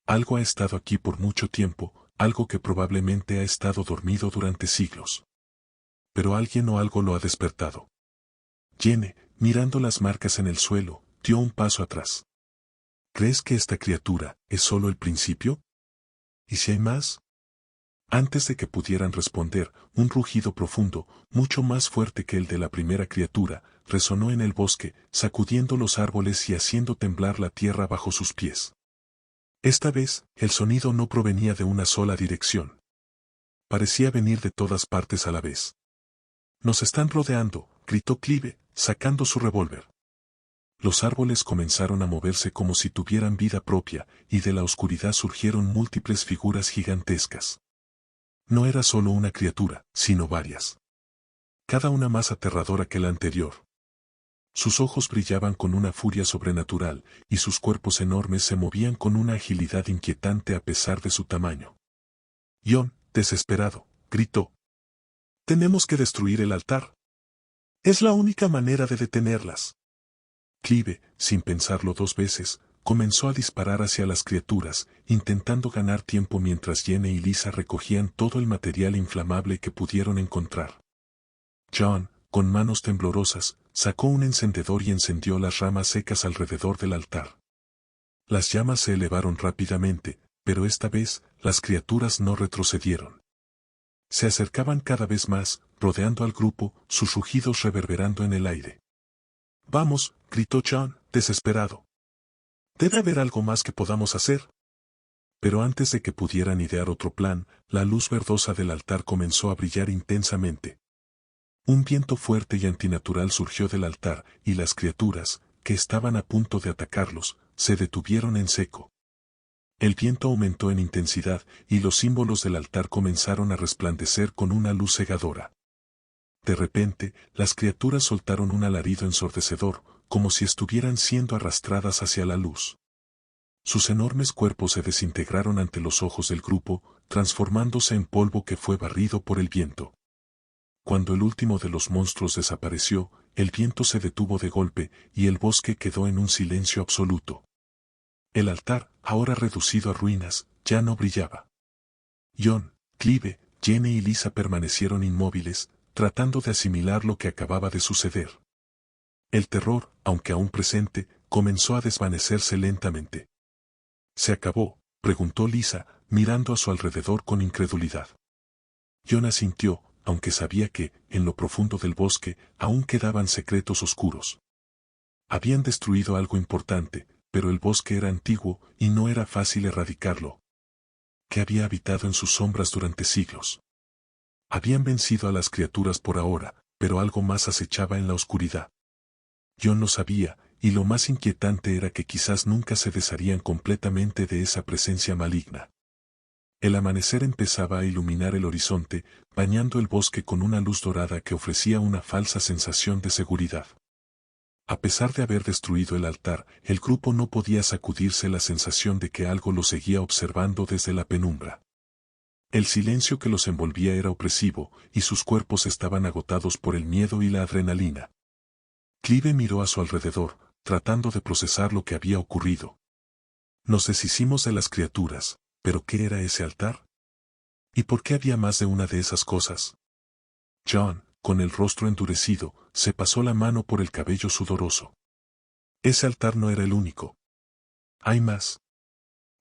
Algo ha estado aquí por mucho tiempo, algo que probablemente ha estado dormido durante siglos. Pero alguien o algo lo ha despertado. Jane, mirando las marcas en el suelo, dio un paso atrás. ¿Crees que esta criatura es solo el principio? ¿Y si hay más? Antes de que pudieran responder, un rugido profundo, mucho más fuerte que el de la primera criatura, resonó en el bosque, sacudiendo los árboles y haciendo temblar la tierra bajo sus pies. Esta vez, el sonido no provenía de una sola dirección. Parecía venir de todas partes a la vez. «Nos están rodeando», gritó Clive, sacando su revólver. Los árboles comenzaron a moverse como si tuvieran vida propia, y de la oscuridad surgieron múltiples figuras gigantescas. No era solo una criatura, sino varias. Cada una más aterradora que la anterior. Sus ojos brillaban con una furia sobrenatural, y sus cuerpos enormes se movían con una agilidad inquietante a pesar de su tamaño. John, desesperado, gritó. «Tenemos que destruir el altar. Es la única manera de detenerlas». Clive, sin pensarlo dos veces, comenzó a disparar hacia las criaturas, intentando ganar tiempo mientras Jane y Lisa recogían todo el material inflamable que pudieron encontrar. John, con manos temblorosas, sacó un encendedor y encendió las ramas secas alrededor del altar. Las llamas se elevaron rápidamente, pero esta vez, las criaturas no retrocedieron. Se acercaban cada vez más, rodeando al grupo, sus rugidos reverberando en el aire. «Vamos», gritó John, desesperado. «Debe haber algo más que podamos hacer». Pero antes de que pudieran idear otro plan, la luz verdosa del altar comenzó a brillar intensamente. Un viento fuerte y antinatural surgió del altar, y las criaturas, que estaban a punto de atacarlos, se detuvieron en seco. El viento aumentó en intensidad, y los símbolos del altar comenzaron a resplandecer con una luz cegadora. De repente, las criaturas soltaron un alarido ensordecedor, como si estuvieran siendo arrastradas hacia la luz. Sus enormes cuerpos se desintegraron ante los ojos del grupo, transformándose en polvo que fue barrido por el viento. Cuando el último de los monstruos desapareció, el viento se detuvo de golpe, y el bosque quedó en un silencio absoluto. El altar, ahora reducido a ruinas, ya no brillaba. John, Clive, Jane y Lisa permanecieron inmóviles, tratando de asimilar lo que acababa de suceder. El terror, aunque aún presente, comenzó a desvanecerse lentamente. «¿Se acabó?», preguntó Lisa, mirando a su alrededor con incredulidad. John asintió, aunque sabía que, en lo profundo del bosque, aún quedaban secretos oscuros. Habían destruido algo importante, pero el bosque era antiguo y no era fácil erradicarlo. ¿Qué había habitado en sus sombras durante siglos? Habían vencido a las criaturas por ahora, pero algo más acechaba en la oscuridad. John lo sabía, y lo más inquietante era que quizás nunca se desharían completamente de esa presencia maligna. El amanecer empezaba a iluminar el horizonte, bañando el bosque con una luz dorada que ofrecía una falsa sensación de seguridad. A pesar de haber destruido el altar, el grupo no podía sacudirse la sensación de que algo lo seguía observando desde la penumbra. El silencio que los envolvía era opresivo, y sus cuerpos estaban agotados por el miedo y la adrenalina. Clive miró a su alrededor, tratando de procesar lo que había ocurrido. Nos deshicimos de las criaturas, pero ¿qué era ese altar? ¿Y por qué había más de una de esas cosas? John, con el rostro endurecido, se pasó la mano por el cabello sudoroso. Ese altar no era el único. Hay más.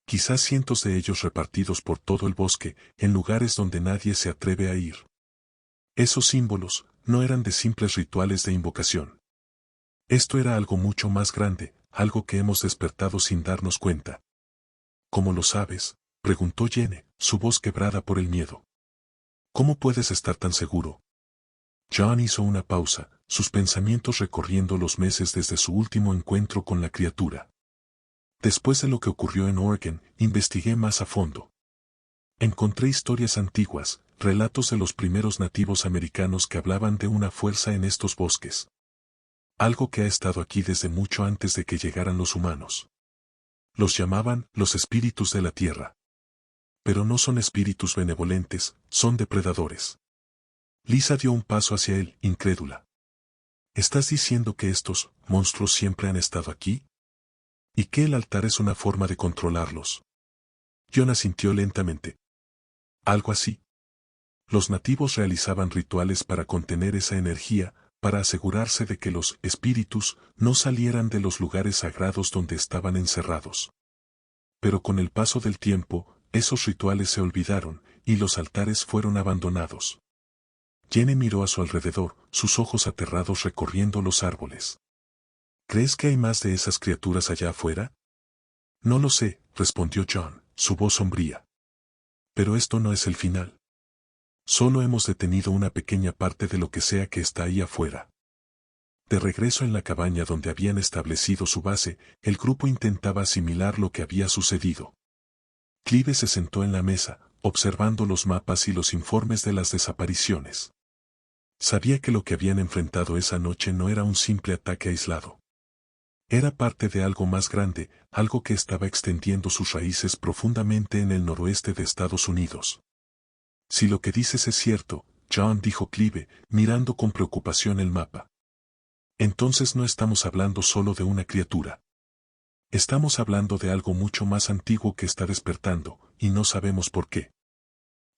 Quizás cientos de ellos repartidos por todo el bosque, en lugares donde nadie se atreve a ir. Esos símbolos no eran de simples rituales de invocación. Esto era algo mucho más grande, algo que hemos despertado sin darnos cuenta. ¿Cómo lo sabes?, preguntó Jane, su voz quebrada por el miedo. ¿Cómo puedes estar tan seguro? John hizo una pausa, sus pensamientos recorriendo los meses desde su último encuentro con la criatura. Después de lo que ocurrió en Oregon, investigué más a fondo. Encontré historias antiguas, relatos de los primeros nativos americanos que hablaban de una fuerza en estos bosques. algo que ha estado aquí desde mucho antes de que llegaran los humanos. Los llamaban los espíritus de la tierra. Pero no son espíritus benevolentes, son depredadores. Lisa dio un paso hacia él, incrédula. ¿Estás diciendo que estos monstruos siempre han estado aquí? ¿Y que el altar es una forma de controlarlos? John asintió lentamente. Algo así. Los nativos realizaban rituales para contener esa energía, para asegurarse de que los espíritus no salieran de los lugares sagrados donde estaban encerrados. Pero con el paso del tiempo, esos rituales se olvidaron, y los altares fueron abandonados. Jenny miró a su alrededor, sus ojos aterrados recorriendo los árboles. ¿Crees que hay más de esas criaturas allá afuera? No lo sé, respondió John, su voz sombría. Pero esto no es el final. Solo hemos detenido una pequeña parte de lo que sea que está ahí afuera. De regreso en la cabaña donde habían establecido su base, el grupo intentaba asimilar lo que había sucedido. Clive se sentó en la mesa, observando los mapas y los informes de las desapariciones. Sabía que lo que habían enfrentado esa noche no era un simple ataque aislado. Era parte de algo más grande, algo que estaba extendiendo sus raíces profundamente en el noroeste de Estados Unidos. Si lo que dices es cierto, John, dijo Clive, mirando con preocupación el mapa. Entonces no estamos hablando solo de una criatura. Estamos hablando de algo mucho más antiguo que está despertando, y no sabemos por qué.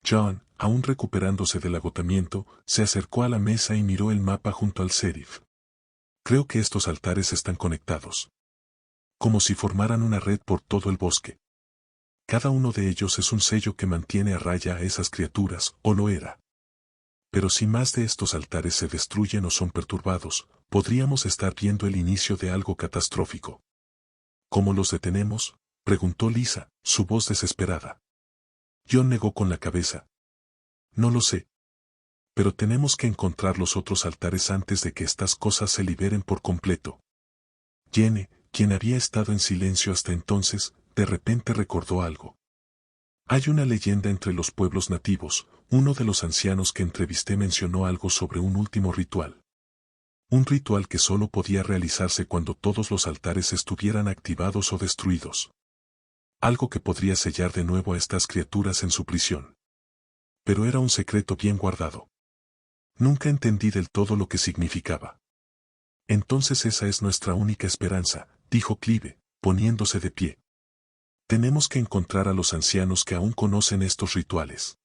John, aún recuperándose del agotamiento, se acercó a la mesa y miró el mapa junto al sheriff. Creo que estos altares están conectados. Como si formaran una red por todo el bosque. Cada uno de ellos es un sello que mantiene a raya a esas criaturas, o lo era. Pero si más de estos altares se destruyen o son perturbados, podríamos estar viendo el inicio de algo catastrófico. ¿Cómo los detenemos?, preguntó Lisa, su voz desesperada. John negó con la cabeza. No lo sé. Pero tenemos que encontrar los otros altares antes de que estas cosas se liberen por completo. Jenny, quien había estado en silencio hasta entonces, de repente recordó algo. Hay una leyenda entre los pueblos nativos, uno de los ancianos que entrevisté mencionó algo sobre un último ritual. Un ritual que solo podía realizarse cuando todos los altares estuvieran activados o destruidos. Algo que podría sellar de nuevo a estas criaturas en su prisión. Pero era un secreto bien guardado. Nunca entendí del todo lo que significaba. Entonces esa es nuestra única esperanza, dijo Clive, poniéndose de pie. Tenemos que encontrar a los ancianos que aún conocen estos rituales.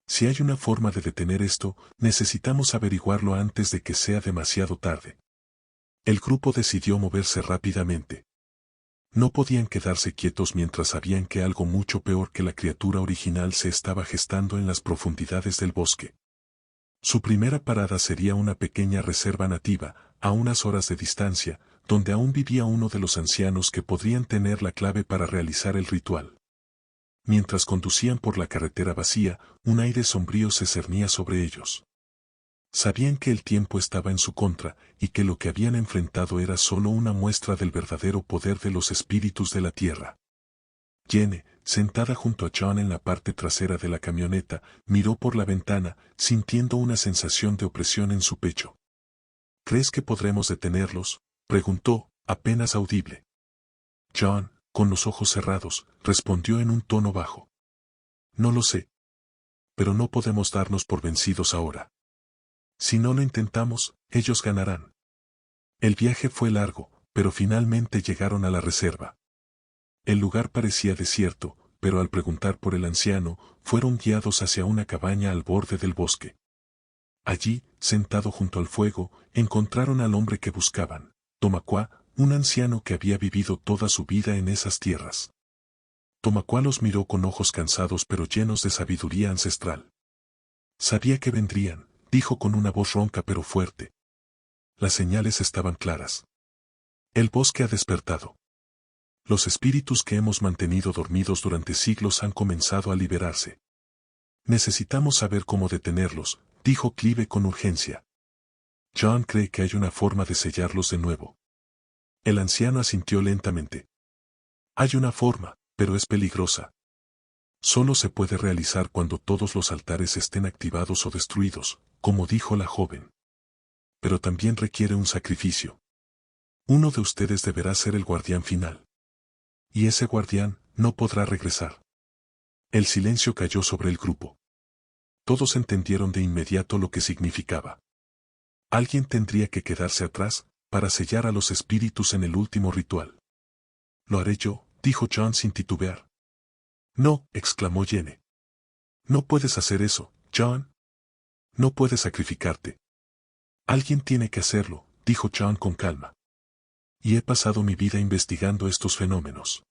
Si hay una forma de detener esto, necesitamos averiguarlo antes de que sea demasiado tarde. El grupo decidió moverse rápidamente. No podían quedarse quietos mientras sabían que algo mucho peor que la criatura original se estaba gestando en las profundidades del bosque. Su primera parada sería una pequeña reserva nativa, a unas horas de distancia, donde aún vivía uno de los ancianos que podrían tener la clave para realizar el ritual. Mientras conducían por la carretera vacía, un aire sombrío se cernía sobre ellos. Sabían que el tiempo estaba en su contra, y que lo que habían enfrentado era solo una muestra del verdadero poder de los espíritus de la tierra. Jenny, sentada junto a John en la parte trasera de la camioneta, miró por la ventana, sintiendo una sensación de opresión en su pecho. ¿Crees que podremos detenerlos?, preguntó, apenas audible. John, con los ojos cerrados, respondió en un tono bajo. No lo sé. Pero no podemos darnos por vencidos ahora. Si no lo intentamos, ellos ganarán. El viaje fue largo, pero finalmente llegaron a la reserva. El lugar parecía desierto, pero al preguntar por el anciano, fueron guiados hacia una cabaña al borde del bosque. Allí, sentado junto al fuego, encontraron al hombre que buscaban, Tomacua, un anciano que había vivido toda su vida en esas tierras. Tomacua los miró con ojos cansados pero llenos de sabiduría ancestral. Sabía que vendrían, dijo con una voz ronca pero fuerte. Las señales estaban claras. El bosque ha despertado. Los espíritus que hemos mantenido dormidos durante siglos han comenzado a liberarse. Necesitamos saber cómo detenerlos, dijo Clive con urgencia. John cree que hay una forma de sellarlos de nuevo. El anciano asintió lentamente. Hay una forma, pero es peligrosa. Solo se puede realizar cuando todos los altares estén activados o destruidos, como dijo la joven. Pero también requiere un sacrificio. Uno de ustedes deberá ser el guardián final. Y ese guardián no podrá regresar. El silencio cayó sobre el grupo. Todos entendieron de inmediato lo que significaba. Alguien tendría que quedarse atrás para sellar a los espíritus en el último ritual. Lo haré yo, dijo John sin titubear. No, exclamó Jenny. No puedes hacer eso, John. No puedes sacrificarte. Alguien tiene que hacerlo, dijo John con calma. Y he pasado mi vida investigando estos fenómenos.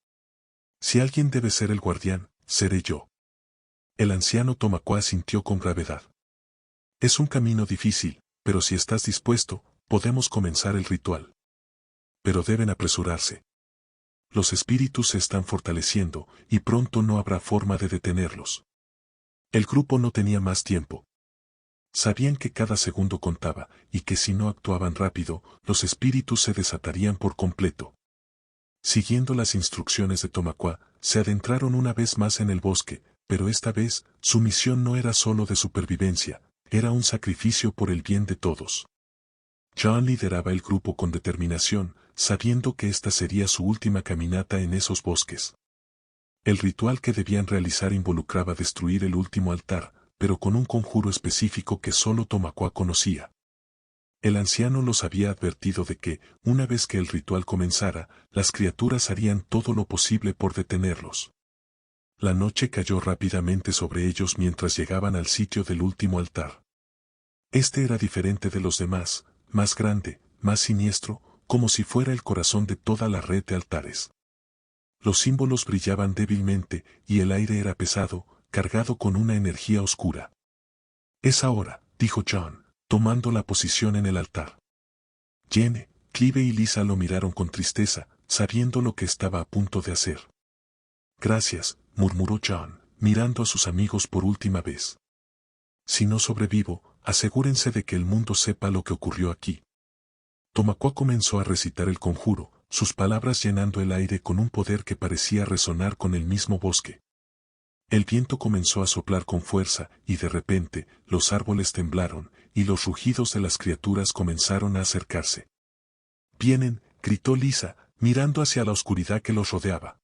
Si alguien debe ser el guardián, seré yo. El anciano Tomakua asintió con gravedad. Es un camino difícil, pero si estás dispuesto, podemos comenzar el ritual. Pero deben apresurarse. Los espíritus se están fortaleciendo, y pronto no habrá forma de detenerlos. El grupo no tenía más tiempo. Sabían que cada segundo contaba, y que si no actuaban rápido, los espíritus se desatarían por completo. Siguiendo las instrucciones de Tomakua, se adentraron una vez más en el bosque, pero esta vez, su misión no era solo de supervivencia, era un sacrificio por el bien de todos. John lideraba el grupo con determinación, sabiendo que esta sería su última caminata en esos bosques. El ritual que debían realizar involucraba destruir el último altar, pero con un conjuro específico que solo Tomakua conocía. El anciano los había advertido de que, una vez que el ritual comenzara, las criaturas harían todo lo posible por detenerlos. La noche cayó rápidamente sobre ellos mientras llegaban al sitio del último altar. Este era diferente de los demás, más grande, más siniestro, como si fuera el corazón de toda la red de altares. Los símbolos brillaban débilmente, y el aire era pesado, cargado con una energía oscura. Es ahora, dijo John, tomando la posición en el altar. Jenny, Clive y Lisa lo miraron con tristeza, sabiendo lo que estaba a punto de hacer. Gracias, murmuró John, mirando a sus amigos por última vez. Si no sobrevivo, asegúrense de que el mundo sepa lo que ocurrió aquí. Tomakua comenzó a recitar el conjuro, sus palabras llenando el aire con un poder que parecía resonar con el mismo bosque. El viento comenzó a soplar con fuerza, y de repente, los árboles temblaron, y los rugidos de las criaturas comenzaron a acercarse. «Vienen», gritó Lisa, mirando hacia la oscuridad que los rodeaba.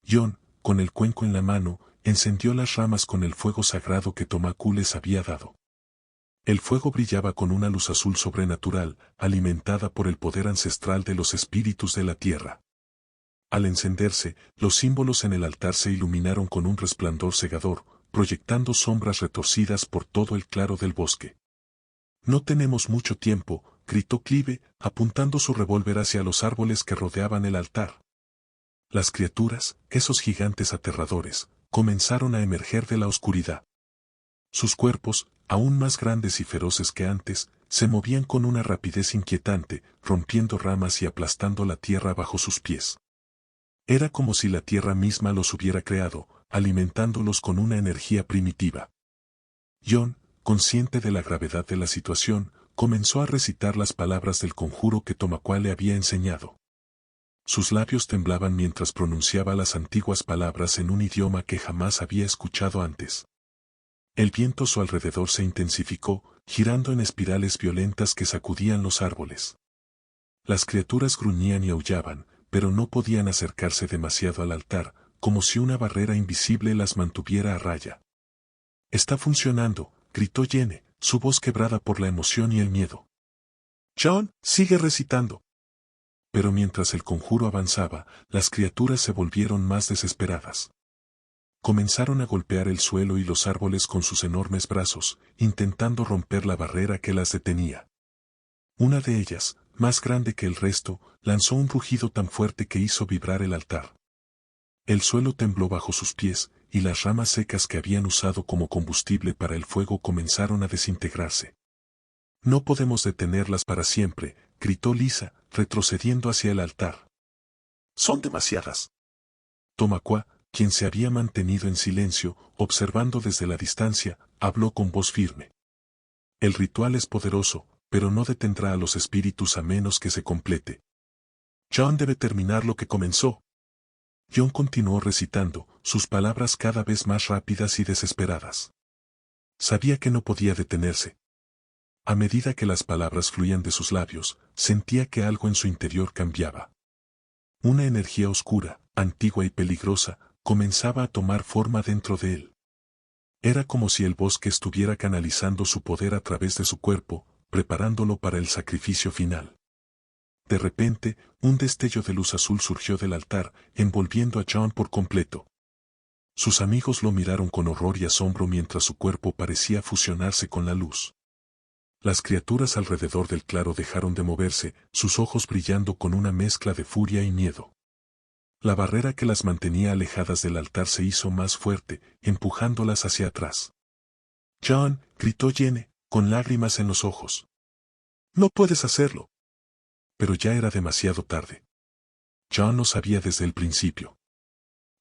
John, con el cuenco en la mano, encendió las ramas con el fuego sagrado que Tomaku les había dado. El fuego brillaba con una luz azul sobrenatural, alimentada por el poder ancestral de los espíritus de la tierra. Al encenderse, los símbolos en el altar se iluminaron con un resplandor cegador, proyectando sombras retorcidas por todo el claro del bosque. «No tenemos mucho tiempo», gritó Clive, apuntando su revólver hacia los árboles que rodeaban el altar. Las criaturas, esos gigantes aterradores, comenzaron a emerger de la oscuridad. Sus cuerpos, aún más grandes y feroces que antes, se movían con una rapidez inquietante, rompiendo ramas y aplastando la tierra bajo sus pies. Era como si la tierra misma los hubiera creado, alimentándolos con una energía primitiva. John, consciente de la gravedad de la situación, comenzó a recitar las palabras del conjuro que Tomakua le había enseñado. Sus labios temblaban mientras pronunciaba las antiguas palabras en un idioma que jamás había escuchado antes. El viento a su alrededor se intensificó, girando en espirales violentas que sacudían los árboles. Las criaturas gruñían y aullaban, pero no podían acercarse demasiado al altar, como si una barrera invisible las mantuviera a raya. «Está funcionando», gritó Jenny, su voz quebrada por la emoción y el miedo. «John, sigue recitando». Pero mientras el conjuro avanzaba, las criaturas se volvieron más desesperadas. Comenzaron a golpear el suelo y los árboles con sus enormes brazos, intentando romper la barrera que las detenía. Una de ellas, más grande que el resto, lanzó un rugido tan fuerte que hizo vibrar el altar. El suelo tembló bajo sus pies, y las ramas secas que habían usado como combustible para el fuego comenzaron a desintegrarse. «No podemos detenerlas para siempre», gritó Lisa, retrocediendo hacia el altar. «Son demasiadas». Tomakua, quien se había mantenido en silencio, observando desde la distancia, habló con voz firme. «El ritual es poderoso, pero no detendrá a los espíritus a menos que se complete. John debe terminar lo que comenzó». John continuó recitando, sus palabras cada vez más rápidas y desesperadas. Sabía que no podía detenerse. A medida que las palabras fluían de sus labios, sentía que algo en su interior cambiaba. Una energía oscura, antigua y peligrosa, comenzaba a tomar forma dentro de él. Era como si el bosque estuviera canalizando su poder a través de su cuerpo, preparándolo para el sacrificio final. De repente, un destello de luz azul surgió del altar, envolviendo a John por completo. Sus amigos lo miraron con horror y asombro mientras su cuerpo parecía fusionarse con la luz. Las criaturas alrededor del claro dejaron de moverse, sus ojos brillando con una mezcla de furia y miedo. La barrera que las mantenía alejadas del altar se hizo más fuerte, empujándolas hacia atrás. «John», gritó Jenny, con lágrimas en los ojos. «No puedes hacerlo». Pero ya era demasiado tarde. John lo sabía desde el principio.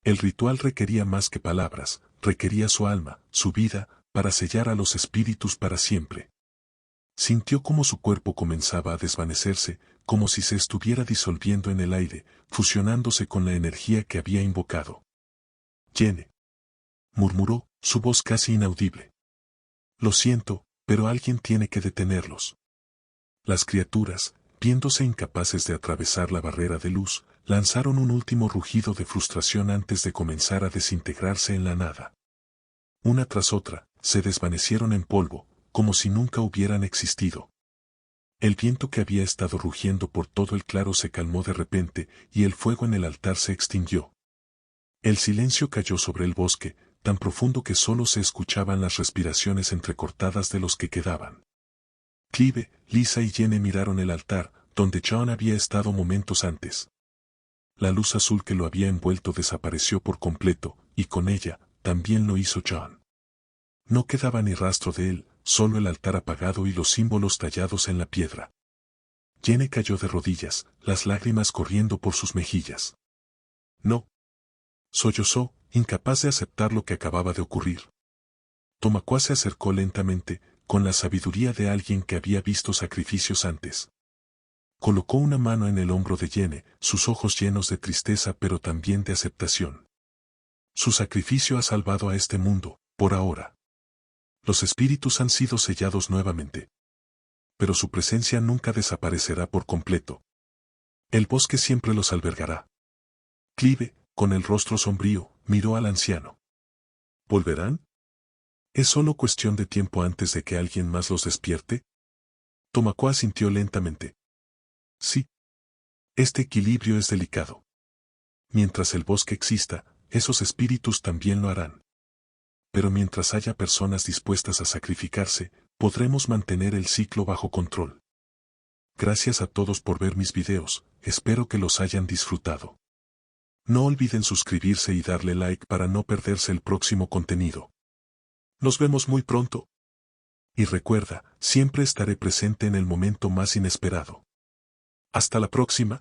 El ritual requería más que palabras, requería su alma, su vida, para sellar a los espíritus para siempre. Sintió como su cuerpo comenzaba a desvanecerse, como si se estuviera disolviendo en el aire, fusionándose con la energía que había invocado. «Jenny», murmuró, su voz casi inaudible. «Lo siento, pero alguien tiene que detenerlos». Las criaturas, viéndose incapaces de atravesar la barrera de luz, lanzaron un último rugido de frustración antes de comenzar a desintegrarse en la nada. Una tras otra, se desvanecieron en polvo, como si nunca hubieran existido. El viento que había estado rugiendo por todo el claro se calmó de repente, y el fuego en el altar se extinguió. El silencio cayó sobre el bosque, tan profundo que solo se escuchaban las respiraciones entrecortadas de los que quedaban. Clive, Lisa y Jenny miraron el altar, donde John había estado momentos antes. La luz azul que lo había envuelto desapareció por completo, y con ella, también lo hizo John. No quedaba ni rastro de él, solo el altar apagado y los símbolos tallados en la piedra. Jenny cayó de rodillas, las lágrimas corriendo por sus mejillas. «No», sollozó, incapaz de aceptar lo que acababa de ocurrir. Tomacua se acercó lentamente, con la sabiduría de alguien que había visto sacrificios antes. Colocó una mano en el hombro de Jenny, sus ojos llenos de tristeza pero también de aceptación. «Su sacrificio ha salvado a este mundo, por ahora. Los espíritus han sido sellados nuevamente. Pero su presencia nunca desaparecerá por completo. El bosque siempre los albergará». Clive, con el rostro sombrío, miró al anciano. «¿Volverán? ¿Es solo cuestión de tiempo antes de que alguien más los despierte?» Tomacua asintió lentamente. «Sí. Este equilibrio es delicado. Mientras el bosque exista, esos espíritus también lo harán. Pero mientras haya personas dispuestas a sacrificarse, podremos mantener el ciclo bajo control. Gracias a todos por ver mis videos, espero que los hayan disfrutado. No olviden suscribirse y darle like para no perderse el próximo contenido. Nos vemos muy pronto. Y recuerda, siempre estaré presente en el momento más inesperado. Hasta la próxima.